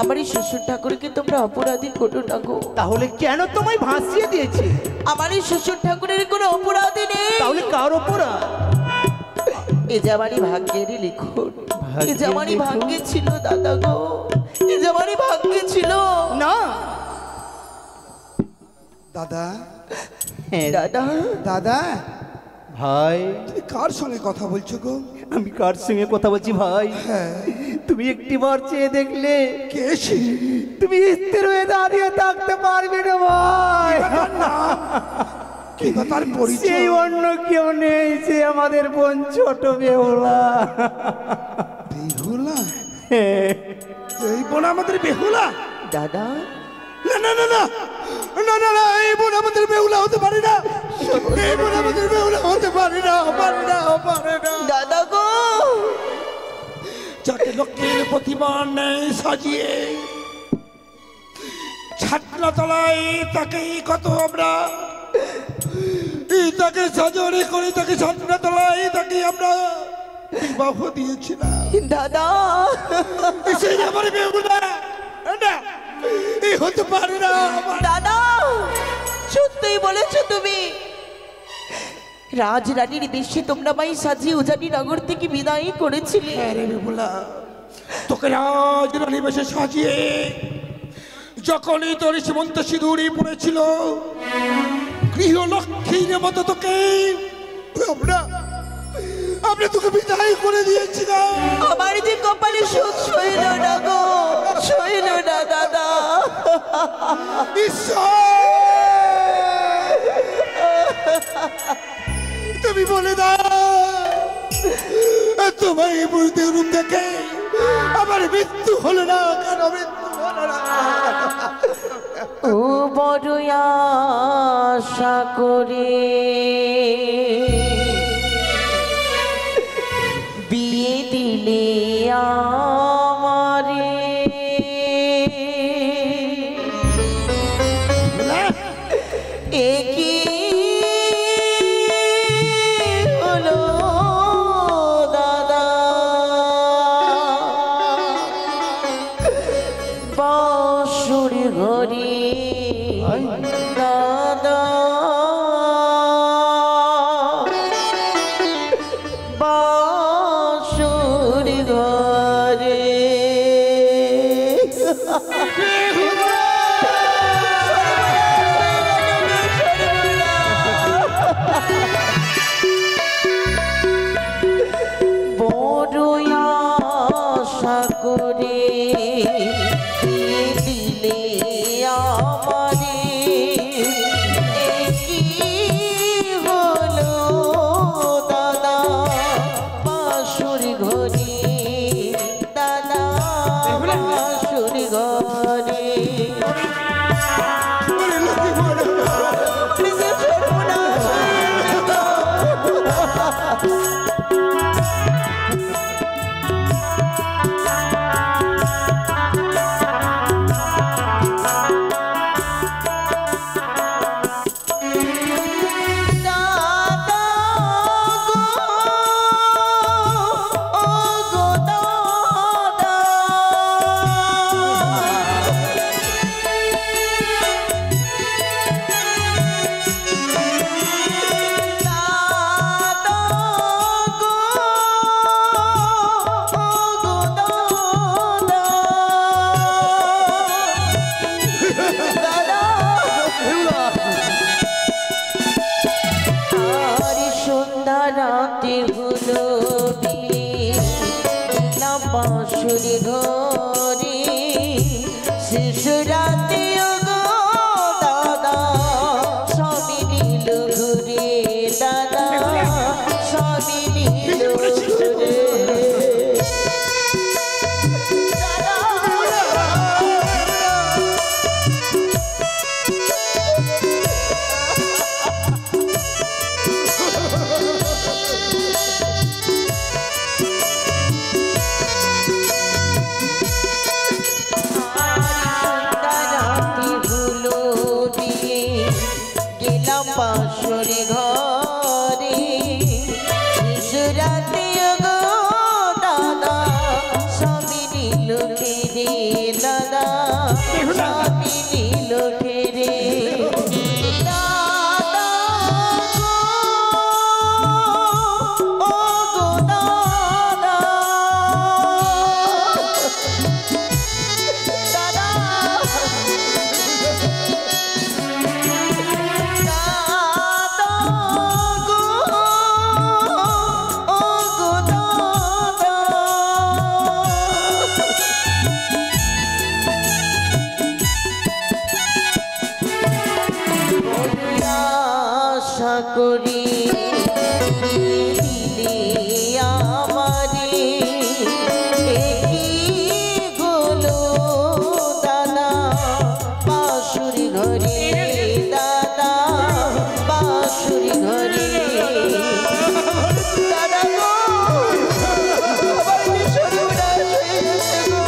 আমার এই শ্বশুর ঠাকুরকে তোমরা অপরাধী করো না গো। তাহলে কেন তোমায় ভাসিয়ে দিয়েছে? আমার এই শ্বশুর ঠাকুরের কোনো অপরাধী নেই। তাহলে কার অপরাধ? এ যে আমারই ভাগ্যেরই লিখন, এ যে আমারই ভাগ্যে ছিল দাদা গো, এ যে আমারই ভাগ্যে ছিল না দাদা। দাদা দাদা ভাই, তুমি কার সঙ্গে কথা বলছো গো? আমি কার সঙ্গে কথা বলছি ভাই? তুমি একটিবার চেয়ে দেখলে কে সে? তুমি স্থির হয়ে দাঁড়িয়ে থাকতে পারবে না ভাই। কি তার পরিচয়? সেই অন্য কেউ নেই, সে আমাদের বোন ছোট বেহুলা। বেহুলা? এই বোন আমাদের বেহুলা? দাদা না না না না না না না, এই বোন আমাদের বেহুলা হতে পারে না, এই বোন আমাদের বেহুলা হতে পারে না, পারে না, পারে না। দাদা গো, যাকে লক্ষ্মীর প্রতিমার নেই সাজিয়ে ছাত্রা তলায় তাকে কত আমরা তাকে সাজরে করে তাকে ছাত্রা তলায় তাকে আমরা বিবাহ দিয়েছিলাম। দাদা সেই আমার বেহুলা না, এই হতে পারে না। দাদা সত্যিই বলেছো তুমি, রাজরানীর বেশি তোমরা মাই সাজিয়ে উজানি নগর থেকে বিদায় করেছিলে। তোকে রাজরানী বেশে সাজিয়ে যখনই তোর সীমন্ত সিঁদুরি পড়েছিল গৃহলক্ষ্মীর মতো তোকে আমরা আমরা তোকে বিদায় করে দিয়েছিলাম। আমার যে কপালে সুখ সইল না গো, সইল না দাদা। তুমি বলে দাও তোমার এই মূর্তি রূপ দেখে আমার মৃত্যু হলো না কেন, মৃত্যু হলো না? ও বড় আশা করে বিয়ে দিলে আমারে, একই হলো দাদা। বাঁশুর ঘরে দাদা, বাঁশুর ঘরে বড় আশা করে দিলে আমারে, একই হলো দাদা। বাঁশুর ঘরে দাদা, বাঁশুর ঘরে রাতে হলো বাঁশুর ঘরে, শেষ রাতে গো দাদা সবই নীল ঘুরে, দাদা সবই নীল ঘুরে। বাঁশুর ঘরে শেষ রাতে গো দাদা সবই নীল ঘিরে, দাদা সবই নীল ঘিরে। দাদা ও গো দাদা, দাদা আশা করি দিলে আমারে, একই হলো দাদা। বাঁশুর ঘরে দাদা, বাঁশুর ঘরে দাদা গো, আমার যে সর্বনাশ হয়ে গেছে গো।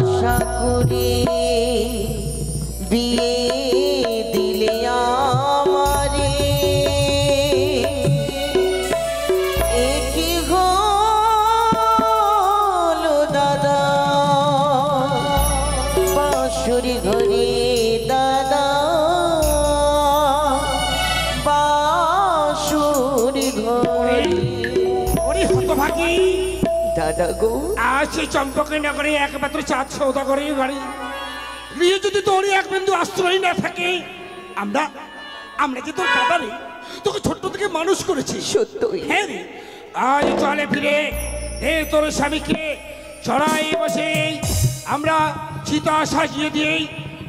আশা করে বিয়ে দিলে আমারে, একই হলো দাদা। বাঁশুর ঘরে দাদা, বাঁশুর ঘরে। হতভাগ্য গো আর সেই চম্পকে নগরে একমাত্র চাঁদ সৌদাগরের বাড়ি নিয়ে যদি তোর এক বিন্দু আশ্রয় না থাকে, আমরা আমরা যে তোর দাদা রে, তোকে ছোট্ট থেকে মানুষ করেছি। সত্যই হ্যাঁ রে, আজ চলে ফিরে এ তোর স্বামীকে চড়াই বসে আমরা চিতা সাজিয়ে দিয়েই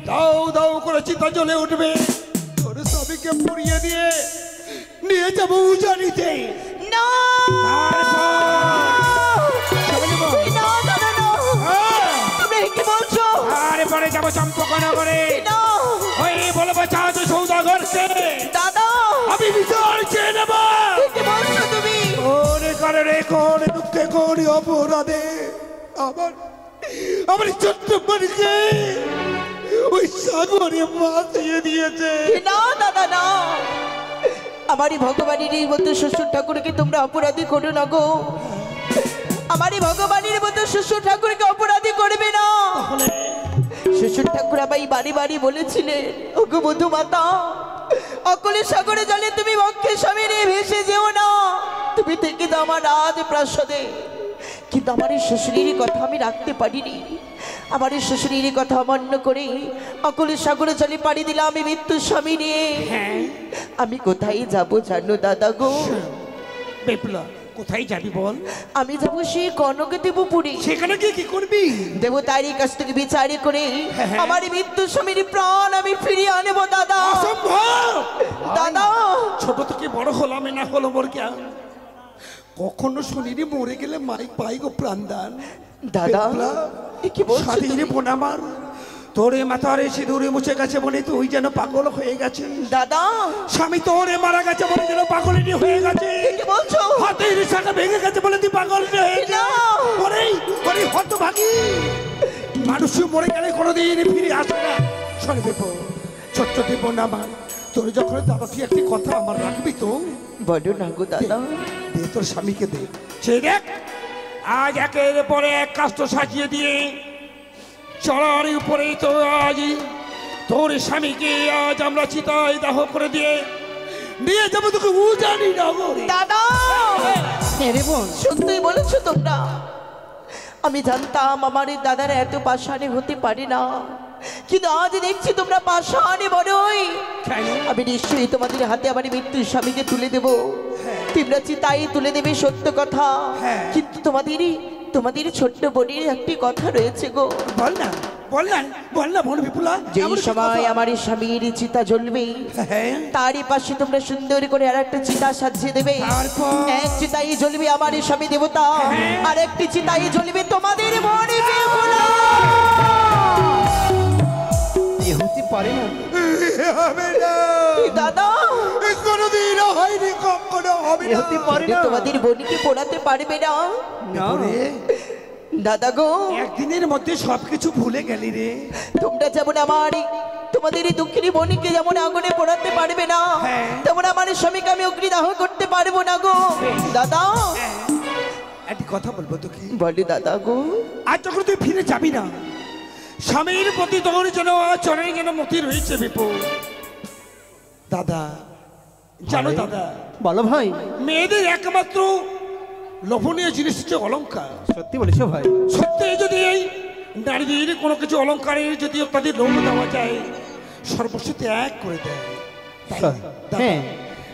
দাও দাও করে চিতা জ্বলে উঠবে। তোর স্বামীকে পুড়িয়ে দিয়ে নিয়ে যাবো উজানিতে। না না দাদা না, তুমি কি বলছো? আরে পরে যাবো চম্পকনগরে, না ওই বলবো চাঁদ সৌদাগরকে দাদা, আমি বিচার চেয়ে নেব। কি বলছো তুমি? কোন কারণে কোন দুঃখে কোন অপরাধে আমার আমার ছোট্ট বোনকে ওই সাগরে মাতিয়ে দিয়েছে। না দাদা না, আমারই ভগবানের মতো শ্বশুর ঠাকুরকে তোমরা অপরাধী করো না গো। আমারই ভগবানের মতো শ্বশুর ঠাকুরকে অপরাধী করবে না। শ্বশুর ঠাকুর আমায় বাড়ি বাড়ি বলেছিলেন, ওগো মধুমাতা, অকলে সাগরে জলে তুমি বক্ষে স্বামী নিয়ে ভেসে যেও না, তুমি থেকে দাও আমার রাজ প্রাসাদে। কিন্তু আমার এই শ্বশুরের কথা আমি রাখতে পারিনি। আমার এই শ্বশুরের কথা অমান্য করে অকলে সাগরে জলে পাড়ি দিলাম আমি মৃত্যু স্বামী নিয়ে। আমি কোথায় যাব জানো দাদা গো? বিপ্লব, কোথায় যাবি বল? আমি যাব সেই কনক দেবপুরী। সেখানে গিয়ে কি করবি? দেবতারই কাছ থেকে বিচারে করে আমার মৃত্যু স্বামীর প্রাণ আমি ফিরিয়ে আনবো দাদা। অসম্ভব দাদা, ছোট থেকে বড় হলাম না হলো মোর জ্ঞান, কখনো শুনিনি মরে গেলে মাইক পাই গো প্রাণদান। দাদা কি বলছো স্বাধীন তুমি? বোন আমার, তোরে মাথারে সিঁদুরে মুছে গেছে বলে তুই যেন পাগল হয়ে গেছে। দাদা স্বামী তোরে মারা গেছে বলে যেন পাগলিনী হয়ে গেছে। কি বলছো? হাতের শাখা ভেঙে গেছে বলে তুই পাগল হয়ে গেছে। না। ওরে হতভাগী, মানুষ মরে গেলে কোনোদিন ফিরে আসে না। শোনে দেব, ছোট্ট দেব না আমার, তোর যখন দাদা তুই একটি কথা আমার রাখবি তো? বলো না গো দাদা। দে তোর স্বামীকে দে। সে দেখ, আজ একের পরে এক কাষ্ট সাজিয়ে দিয়ে চড়ার উপরে তো আজ তোর স্বামীকে আজ আমরা চিতায় দাহ করে দিয়ে নিয়ে যাবো তোকে উজানি নগরে। দাদা রে বোন, সত্যই বলেছো তোমরা। আমি জানতাম আমার এই দাদারা এত পাষাণে হতে পারে না, কিন্তু আজ দেখছি তোমরা পাষাণে বড়ই। আমি নিশ্চয়ই তোমাদের হাতে আমার মৃত্যুর স্বামীকে তুলে দেব। তোমরা চিতাই তুলে দেবে সত্য কথা, কিন্তু তোমাদের ছোট্ট বোনের একটি কথা রয়েছে গো। বল না বল না বল না বোন বিপুলা। যে সময় আমার স্বামীর চিতা জ্বলবে তারই পাশে তোমরা সুন্দর করে আর একটা চিতা সাজিয়ে দেবে। এক চিতাই জ্বলবে আমার স্বামী দেবতা, আর একটি চিতাই জ্বলবে তোমাদের বোন বিপুলা। এ হতে পারে না দাদা, কোনোদিন হয়নি, কখনো হবে এ না। হতে পারে না। তোমাদের বোনকে পোড়াতে পারবে না না। দাদা গো। একদিনের মধ্যে সবকিছু ভুলে গেলি রে। তোমরা যেমন তোমাদের এই দুঃখিনী বোনকে যেমন আগুনে পোড়াতে পারবে না, তেমন আমার স্বামীকে আমি অগ্নিদাহ করতে পারবো না গো। দাদা একটি কথা বলবো তোকে। বলি দাদা গো, আজ যখন তুই ফিরে যাবি না, স্বামীর প্রতি তোর যেন চরণে যেন মতি রয়েছে বিপুল। দাদা জানো দাদা, বলো ভাই। মেয়েদের একমাত্র লোভনীয় জিনিস হচ্ছে অলংকার। সত্যি বলেছো ভাই। সত্যি যদি এই নারীদের কোনো কিছু অলংকারের যদি তাদের লোভ দেওয়া যায়, সর্বস্ব ত্যাগ করে দেয়। তাই দাদা, হ্যাঁ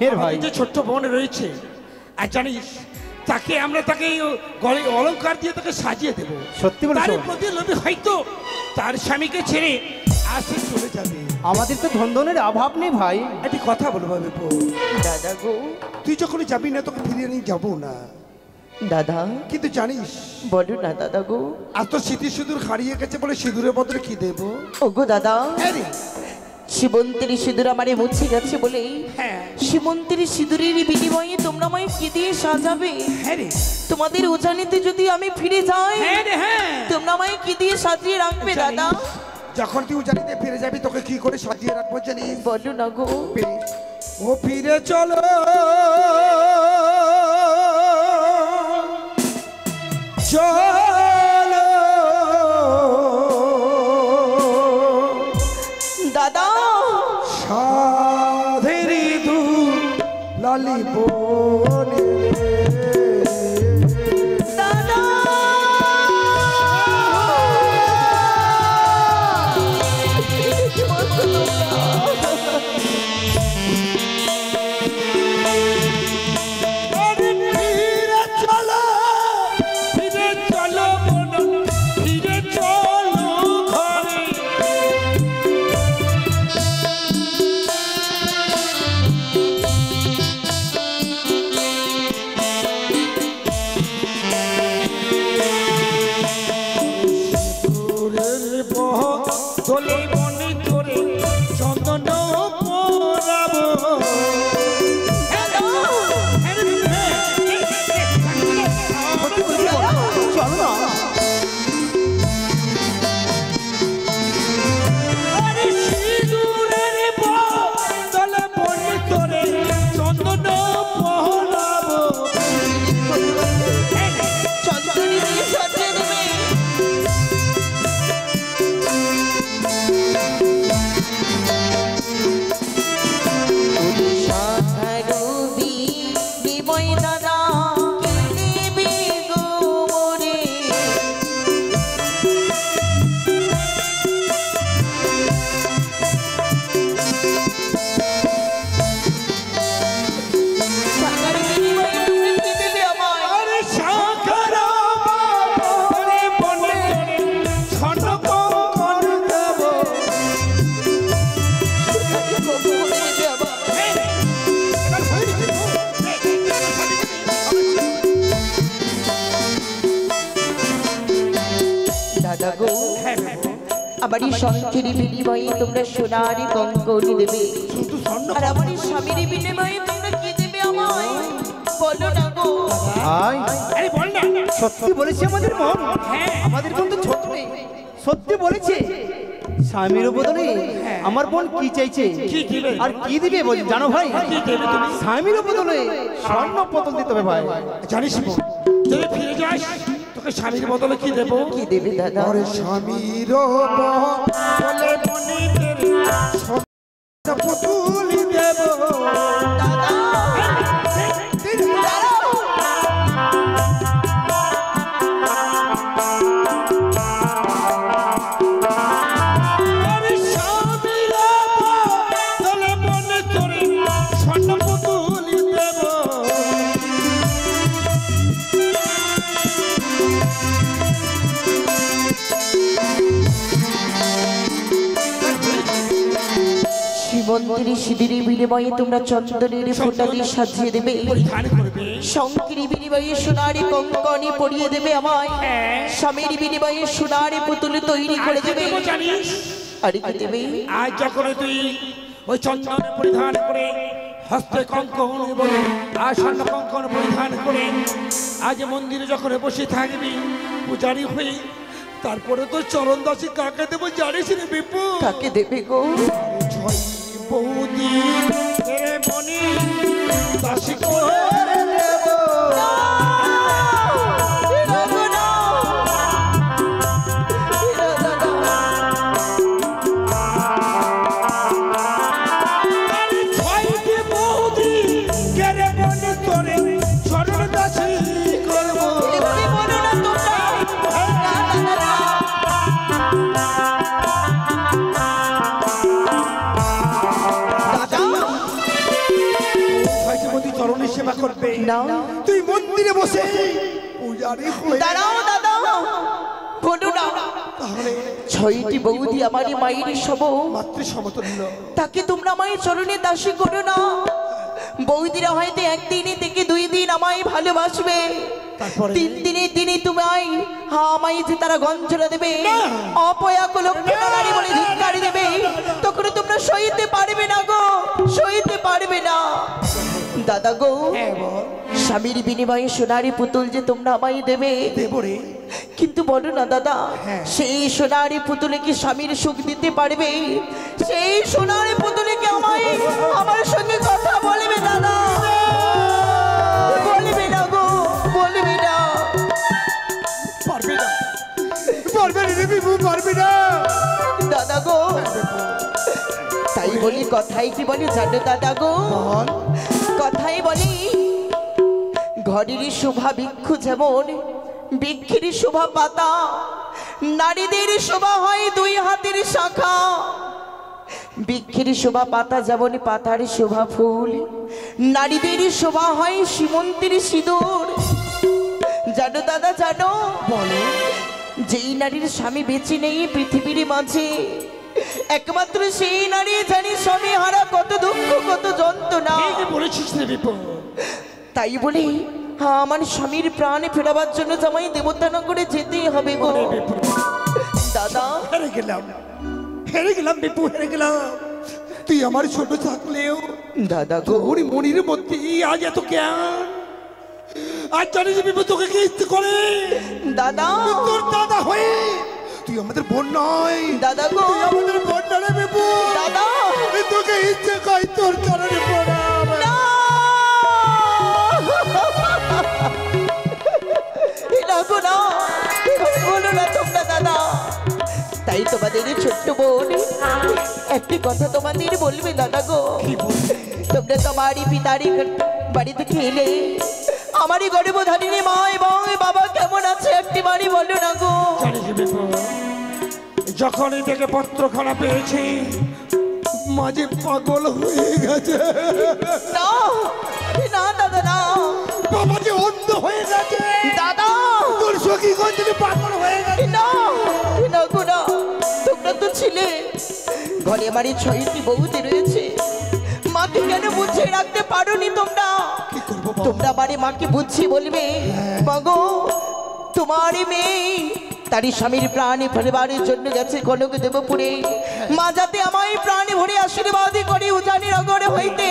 এর ভাই, আমাদের যে ছোট্ট বোন রয়েছে, আর জানিস তাকে আমরা তাকে গলে অলংকার দিয়ে তাকে সাজিয়ে দেব। সত্যি বলেছো। তার প্রতি লোভে হয়তো তার স্বামীকে ছেড়ে আসে চলে যাবে। আমাদের তো ধনধনের অভাব নেই ভাই। একটি কথা বলবো বিপুল। দাদা গো। তুই যখন যাবি না তোকে ফিরিয়ে নিয়ে যাবো না, দাদা কিন্তু জানিস বলো না দাদা গো। আর তো স্মৃতি সিঁদুর হারিয়ে গেছে বলে সিঁদুরের বদলে কি দেবো? ওগো দাদা, হ্যাঁ রে, সীমন্তের সিঁদুর আমারে মুছে গেছে বলে হ্যাঁ সীমন্তের সিঁদুরের বিনিময়ে তোমরা আমায় কি দিয়ে সাজাবে? হ্যাঁ রে, তোমাদের উজানিতে যদি আমি ফিরে যাই, হ্যাঁ রে, হ্যাঁ। তোমরা আমায় কি দিয়ে সাজিয়ে রাখবে দাদা? যখন তুই উজানিতে ফিরে যাবি তোকে কি করে সাজিয়ে রাখবো জানিস? বলো না গো। ও ফিরে চলো চলো দাদা সাধেরি দু লালি বনে দাদা তোলে মনে করে চন্দন পরাবো। চলো না। আরে সিঁদুরের তোলে মনে করে চন্দন পরাবো। চন্দনী দিয়ে সাজিয়ে দেবে। বিময় দাদা কি দেবে গো মোরে। টাকার বিনিময়ে তুমি কি দেবে আমায়? আরে সাকার তোলে মনে করে ছন্দ কঙ্কন দেবো। দাদা গো, আমার এই শঙ্খের বিনিময়ে তোমরা সোনার কঙ্কন দেবে, আর আমার এই স্বামীর বিনিময়ে তোমরা কি দেবে আমায়? বলো না গো। ভাই আরে বল না। সত্যি বলেছে আমাদের মন, আমাদের বোন তো ছোট নেই, সত্যি বলেছে। স্বামীর বদলে আমার বোন কি চাইছে কি দিবে? আর কি দিবে বল জানো ভাই? কি দেবে তুমি? স্বামীর বদলে স্বর্ণ পতন দিতে হবে ভাই। জানিস বোন, যদি ফিরে যাস তোকে স্বামীর বদলে কি দেবো? কি দেবে দাদা? ওরে স্বামীর বদলে মনিদের ছন্দ পুতুল দেবো। দাদা আরে স্বামীর বদলে মনে করে ছন্দ পুতুল দেবো। শ্রীমন্দিরে সিঁদুরের বিনিময়ে তোমরা চন্দনের ফোঁটা দিয়ে সাজিয়ে দেবে, পরিধান করবে। শঙ্করি বিনিময়ে সোনার কঙ্কনে পরিয়ে দেবে আমায়, স্বামীর বিনিময়ে সোনার পুতুল তৈরি করে দেবে। দেবো জানিস? আর কি দেবে? আজ যখন তুই ওই চন্দন পরিধান করে হস্তে কঙ্কন এবং আর স্বর্ণ কঙ্কন পরিধান করে আজ মন্দিরে যখন বসে থাকবি পূজারি হয়ে, তারপরে তো চরণ দাসী কাকে দেবো জানিস রে বিপু? কাকে দেবে গো? ছয় বৌদি এ মনি দাসী করে দেবো। আরে ছয়টি বৌদি কেড়ে মনে করে চরণ দাসী করবো। ছয়টি বৌদি চরণের সেবা করবে। না। তুই মন্দিরে বসে পূজারি হয়ে দাঁড়াও দাদা, বলো না। তাহলে ছয়টি বৌদি আমারই মায়ের সব, মাতৃ সমতুল্য। তাকে তোমরা আমায় চরণে দাসী করো না। বৌদিরা হয়তো একদিনে থেকে 2 দিন আমায় ভালোবাসবে, তারপরে? 3 দিনে দিনে তোমায় আমায় যে তারা গঞ্জনা দেবে, অপয়া কলঙ্কে নারী বলে ধিক্কারি দেবে, তখন তোমরা সইতে পারবে না গো, সইতে পারবে না। দাদা গো, স্বামীর বিনিময়ে সোনারি পুতুল যে তোমরা আমায় দেবে, দেবো রে। কিন্তু বলো না দাদা, সেই সোনারি পুতুলে কি স্বামীর সুখ দিতে পারবে? সেই সোনারি পুতুলে কি আমায় আমার সঙ্গে কথা বলবে দাদা? বলবে না গো, বলবে না। পারবে না, পারবে না রে বিপু, পারবে না। দাদা গো, তাই বলি কথাই কি বলে জানো দাদা গো? কথাই বলি ঘরের শোভা বৃক্ষ যেমন বৃক্ষের শোভা পাতা, নারীদের শোভা হয় 2 হাতের শাখা। বৃক্ষের শোভা পাতা যেমন পাতার শোভা ফুল, নারীদের শোভা হয় সীমন্তের সিঁদুর। জানো দাদা জানো? বলো। যেই নারীর স্বামী বেঁচে নেই পৃথিবীর মাঝে, একমাত্র সেই নারী জানি স্বামী হারা কত দুঃখ কত যন্ত্রণা। বলেছিস রে বিপু। তাই বলে আমার স্বামীর প্রাণ ফেরাবার জন্য জামাই দেবতানগরে যেতেই হবে গো। দাদা গেলাম হেরে গেলাম বিপু, হেরে গেলাম। তুই আমার ছোট থাকলেও দাদা গো, ওর মনির মধ্যে আজ এত জ্ঞান। আজ জানিস বিপু তোকে কি ইচ্ছে করে? দাদা তোর দাদা হয়ে তুই আমাদের বোন নয়। দাদা গো, তুই আমাদের বোন নয় বিপু। দাদা তোকে ইচ্ছে কই তোর চরণে প্রণাম। লাগো না, বলো না তোমরা দাদা। তাই তোমাদের ছোট্ট বোন একটি কথা তোমাদের বলবে দাদা গো। তোমরা তোমারই পিতারি বাড়িতে খেলে আমারই গর্ভধারিণী মা এবং বাবা কেমন আছে একটি বাড়ি বলো না গো। জানিস বিপু, যখনই থেকে পত্রখানা পেয়েছি মাঝে পাগল হয়ে গেছে। না না দাদা না, বাবা যে অন্ধ হয়ে গেছে। দাদা তোর সখী গঞ্জলি পাগল হয়ে গেছে। না না গো না, তোমরা তো ছিলে ঘরে আমারই 6টি বউতে রয়েছে। মাকে কেন বুঝিয়ে রাখতে পারোনি তোমরা? তোমরা বাড়ি মাকে বুঝিয়ে বলবে মাগো তোমারই মেয়ে তারই স্বামীর প্রাণে পরিবারের জন্য গেছে কনক দেবপুরে। মা যাতে আমায় প্রাণে ভরে আশীর্বাদই করে উজানি নগরে হইতে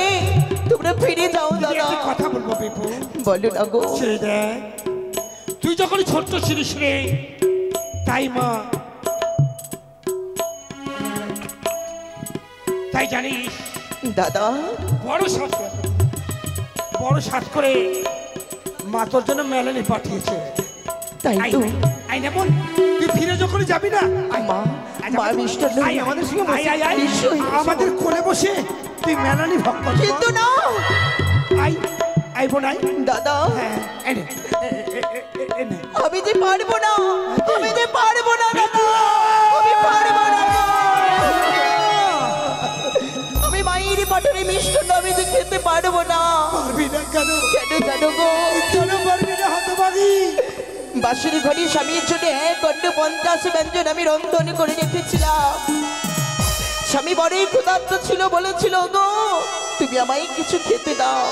তোমরা ফিরে যাও দাদা। কথা বলবো বিপু, বলো না গো। ছেড়ে দেখ, তুই যখন ছোট্ট ছিলিস রে, তাই মা তাই জানিস দাদা বড় সাত করে মা তোর জন্য মেলানি পাঠিয়েছে। তাই তো আই না বোন, তুই ফিরে যখন যাবি না মা মা মিস্টার আয় আমাদের সঙ্গে আয়, আয়, আয়। নিশ্চয়ই। আমাদের কোলে বসে তুই মেলানি ভোগ কর। কিন্তু না আই আই বোন আই। দাদা হ্যাঁ এনে এনে আমি যে পারবো না, আমি যে পারবো না দাদা, আমি পারবো না। আমি মায়ের পাটরে মিষ্টান্ন আমি যে খেতে পারবো না। পারবি না কেন? কেন জানো গো? কেন পারবি না হতভাগী? বাসুর ঘড়ি স্বামীর জন্য 150 ব্যঞ্জন আমি রন্ধন করে রেখেছিলাম। স্বামী বড়ই ক্ষুধার্ত ছিল, বলেছিল গো তুমি আমায় কিছু খেতে দাও।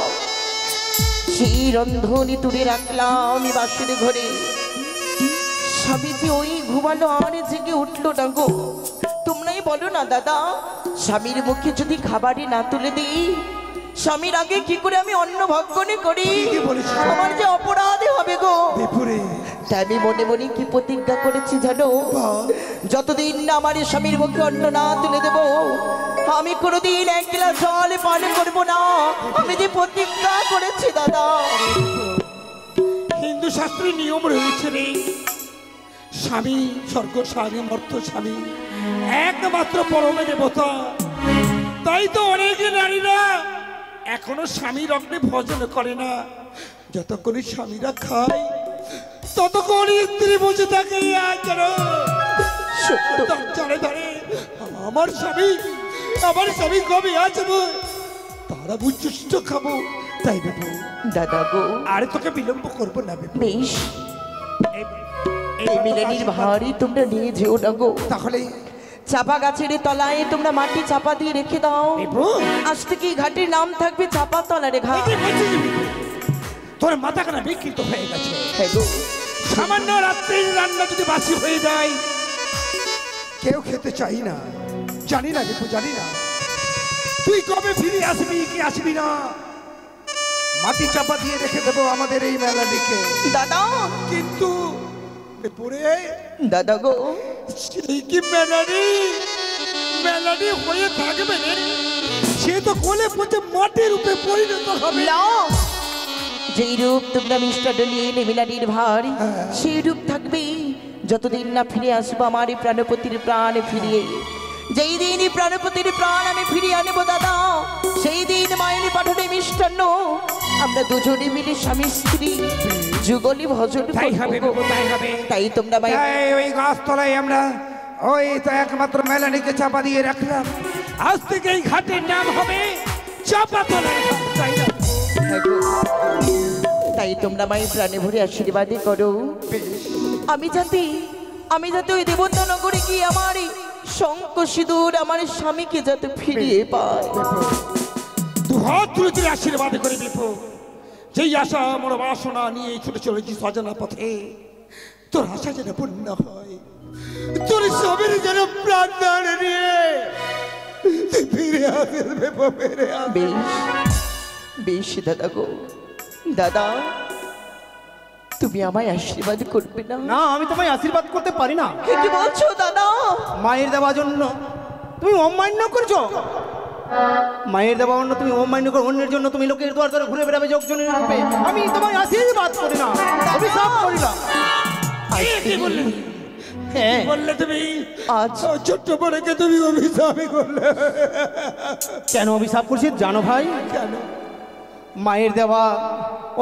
সেই রন্ধনই তুলে রাখলাম আমি বাসুর ঘরে। স্বামী যে ওই ঘুমালো আর জেগে উঠলো না গো। তোমরাই বলো না দাদা, স্বামীর মুখে যদি খাবারই না তুলে দিই, স্বামীর আগে কি করে আমি অন্ন ভক্ষণে করি? আমার যে অপরাধে হবে গো। তাই আমি মনে মনে কি প্রতিজ্ঞা করেছি জানো? যতদিন না আমার স্বামীর মুখে অন্ন না তুলে দেব, আমি কোনোদিন 1 গ্লাস জল পান করবো না। আমি যে প্রতিজ্ঞা করেছি দাদা। হিন্দু শাস্ত্রে নিয়ম রয়েছে রে, স্বামী স্বর্গ স্বামী মর্ত স্বামী একমাত্র পরমে দেবতা। তাই তো অনেক নারীরা এখনো স্বামীর অগ্নে ভজন করে না। যতক্ষণ স্বামীরা খায় ততক্ষণ স্ত্রী বসে থাকে ধরে ধরে আমার স্বামী কবে আসবো, তারা বুঝছিস খাবো। তাই বেবু দাদা গো, আরে তোকে বিলম্ব করবো না বেবু। বেশ এই মিলনির ভারী তোমরা নিয়ে যেও না গো। তাহলে চাপা গাছের তলায় তোমরা মাটি চাপা দিয়ে রেখে দাও। বেবু আজ থেকে এই ঘাটের নাম থাকবে চাপা তলারে ঘাট। তোর মাথা খানা বিকৃত হয়ে গেছে। হ্যাঁ গো, সামান্য রাত্রির রান্না যদি বাসি হয়ে যায় কেউ খেতে চাই না। জানি না বেবু, জানি না তুই কবে ফিরে আসবি কি আসবি না। মাটি চাপা দিয়ে রেখে দেবো আমাদের এই মেলাটিকে। দাদা কিন্তু বেপুরে দাদা গো, সেই কি মেলানি হয়ে থাকবে রে? সে তো কোলে পচে মাটির রূপে পরিণত হবে। না, যেই রূপ তোমরা মিস্টার নিয়ে এলে মিলানির ভার, সেই রূপ থাকবে যতদিন না ফিরে আসবো আমার এই প্রাণপতির প্রাণ ফিরিয়ে। যেই দিন প্রাণপতির প্রাণ আমি ফিরিয়ে আনবো দাদা, সেই দিন মায়ের পাঠানো মিষ্টান্ন আমরা দুজনে মিলে স্বামী স্ত্রী যুগলি ভজন করবো। তাই তোমরা ওই গাছতলায় আমরা ওই তো একমাত্র মেলানিকে চাপা দিয়ে রাখলাম। আজ থেকে এই ঘাটের নাম হবে চাপা তলায়। তাই তোমরা মায়ের প্রাণে ভরে আশীর্বাদই করো। আমি যাতে ওই দেবতা নগরে গিয়ে আমার শঙ্খ সিঁদুর আমার স্বামীকে যাতে ফিরিয়ে পায়। দুহাত তুলে তুলে আশীর্বাদ করে বিপু। যেই আশা আমার বাসনা নিয়ে ছুটে চলেছি সজনা পথে, তোর আশা যেন পূর্ণ হয়, তোর সবের যেন প্রাণ দান নিয়ে তুই ফিরে আসবে, ফিরে আসবে। বেশ বেশ দাদা গো, দাদা তুমি আমায় আশীর্বাদ করবে না? না, আমি তোমায় আশীর্বাদ করতে পারি না। কি বলছো দাদা? মায়ের দেওয়ার জন্য তুমি অমান্য করছো। মায়ের দেওয়া অন্য তুমি অমান্য করো, অন্যের জন্য তুমি লোকের দ্বার দ্বারা ঘুরে বেড়াবে যোগজনের রূপে। আমি তোমায় আশীর্বাদ করি না, অভিশাপ করি না। কি বললে? হ্যাঁ, বললে তুমি আজ ছোট্ট পড়েকে তুমি অভিশাপই করলে। কেন অভিশাপ করছি জানো ভাই? কেন? মায়ের দেওয়া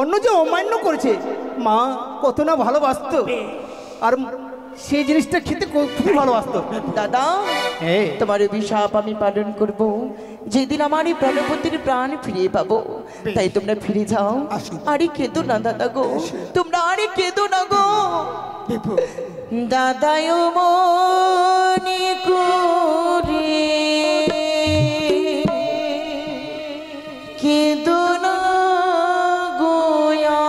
অন্য যে অমান্য করেছে, মা কত না ভালোবাসতো, আর সেই জিনিসটা খেতে খুবই ভালোবাসতো। দাদা হ্যাঁ, তোমার অভিশাপ আমি পালন করব, যেদিন আমার এই প্রাণপতির প্রাণ ফিরিয়ে পাবো। তাই তোমরা ফিরে যাও, আরে কেঁদো না দাদা গো, তোমরা আরে কেঁদো না গো। দাদায় মনে করে কেঁদো না গোয়া,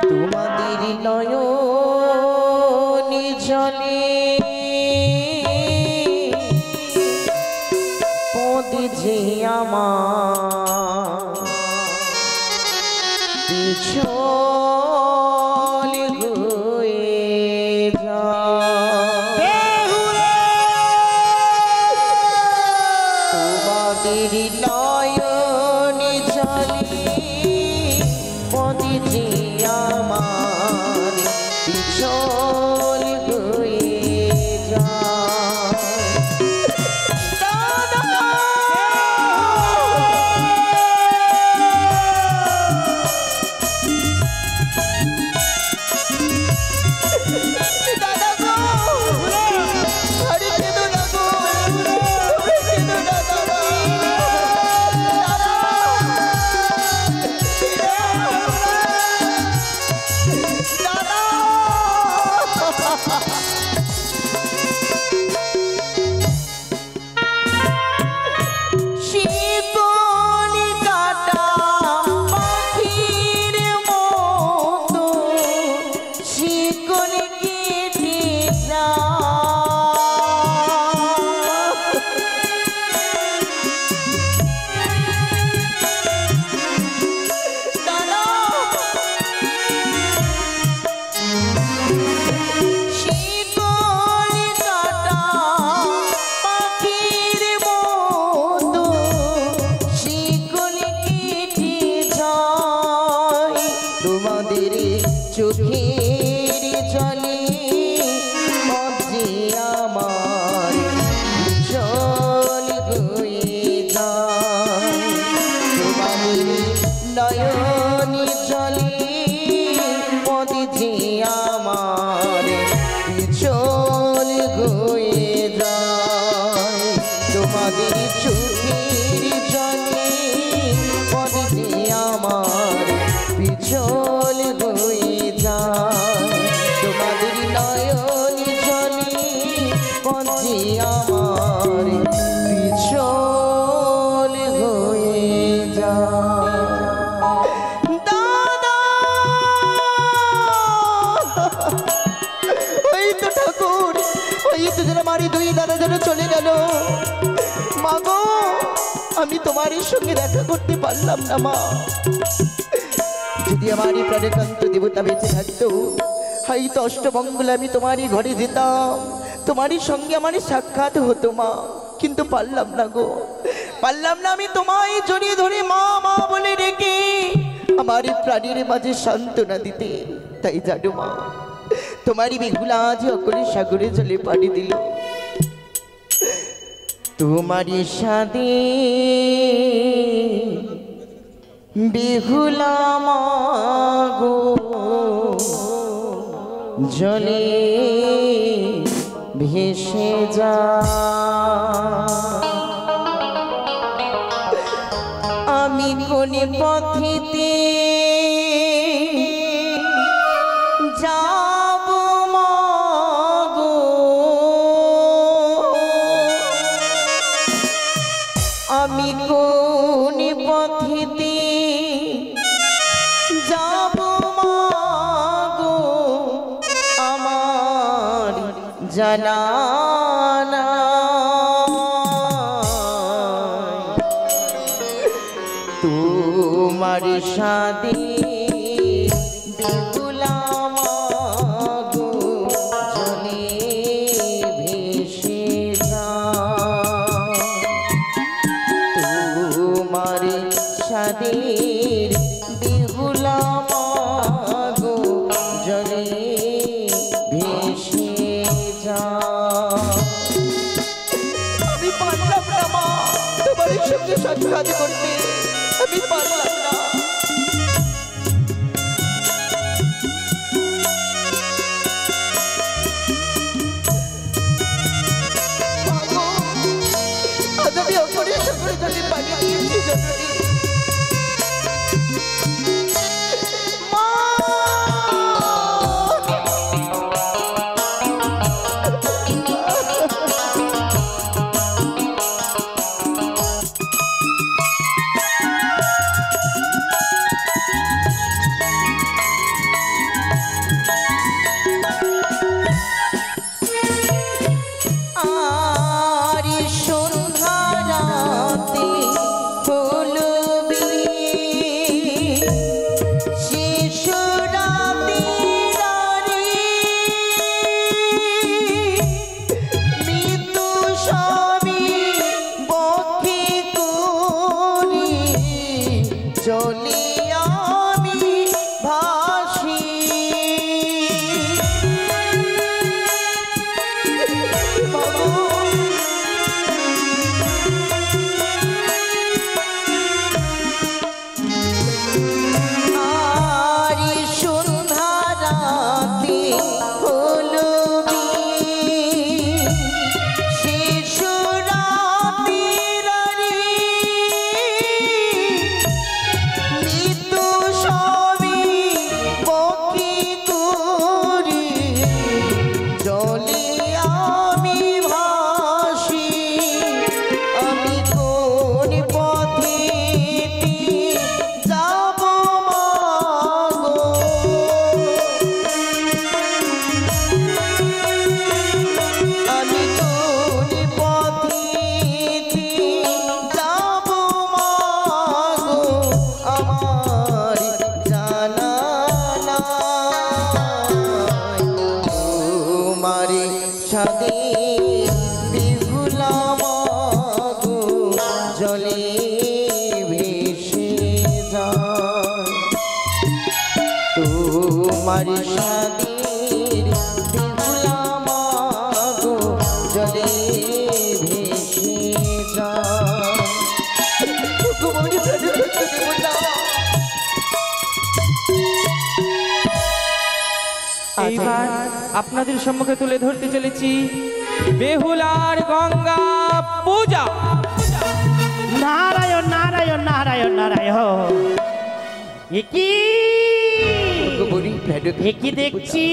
তোমাদের নয়নে জলে পদে যে আমার পিছল হয়ে যায়। তোমাদের নয়নে জলে পদে যে আমার পিছল হয়ে যায়। চোখের জলে মধ্যে আমার জল হয়ে যায়। তোমাদের নয়নে জলে মধ্যে আমার জল হয়ে যায়। তোমাদের চোখের জলে মধ্যে আমার পিছল হয়ে যায়। তোমাদের নয়ন জলে পথে আমার পিছল হয়ে যায়। দাদা ওই তো ঠাকুর, ওই তো যেন আমার দুই দাদা যেন চলে গেল। মা গো, আমি তোমার সঙ্গে দেখা করতে পারলাম না মা। যদি আমার প্রাণকান্ত দেবতা বেঁচে থাকতো, হয়তো অষ্টমঙ্গলে আমি তোমারই ঘরে যেতাম, তোমারই সঙ্গে আমার সাক্ষাৎ হতো মা। কিন্তু পারলাম না গো, পারলাম না আমি তোমায় জড়িয়ে ধরে মা মা বলে রেখে আমার প্রাণীর মাঝে সান্ত্বনা দিতে। তাই জানো মা, তোমারই বেহুলা আজ অকলে সাগরে জলে পাড়ি দিল। তোমারই সাদে বেহুলা মাগো জলে ভেসে যা। আমি কোন পথেতে যাব মাগো, আমি কোন পথেতে জানা তোমার সাদে দিগুলাম গো জলে ভেসে তোমার সাদে দিগুলাম গো জলে ভেসে আমি পারলাম না মা তোমার সঙ্গে সাক্ষাৎ করতে আমি পারলাম না আজ আমি অপরের সঙ্গে যদি পানি দিয়েছি জননী তোমার সাদের দিগুলাম গো জলে ভেসে এইবার আপনাদের সম্মুখে তুলে ধরতে চলেছি বেহুলার গঙ্গা পূজা। নারায়ণ নারায়ণ নারায়ণ নারায়ণ কি দেখছি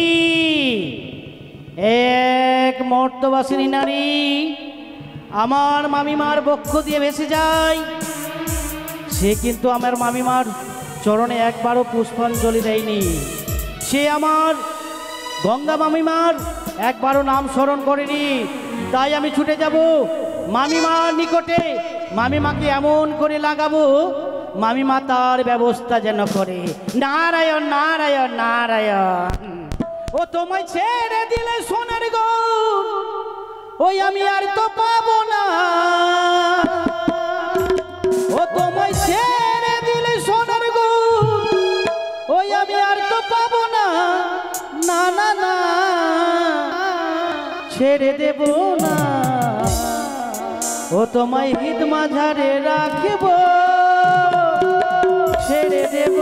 এক মর্তবাসিনী নারী আমার মামিমার বক্ষ দিয়ে ভেসে যায়। সে কিন্তু আমার মামিমার চরণে একবারও পুষ্পাঞ্জলি দেয়নি। সে আমার গঙ্গা মামিমার একবারও নাম স্মরণ করেনি। তাই আমি ছুটে যাব মামিমার নিকটে। মামিমাকে এমন করে লাগাবো মামিমা তার ব্যবস্থা যেন করে। নারায়ণ নারায়ণ নারায়ণ। ও তোমায় ছেড়ে দিলে সোনার গৌর ওই আমি আর তো পাবো না। ও তোমায় ছেড়ে দিলে সোনার গৌর ওই আমি আর তো পাবো না। না না না ছেড়ে দেব না। ও তোমায় হৃদ মাঝারে রাখবো ছেড়ে দেব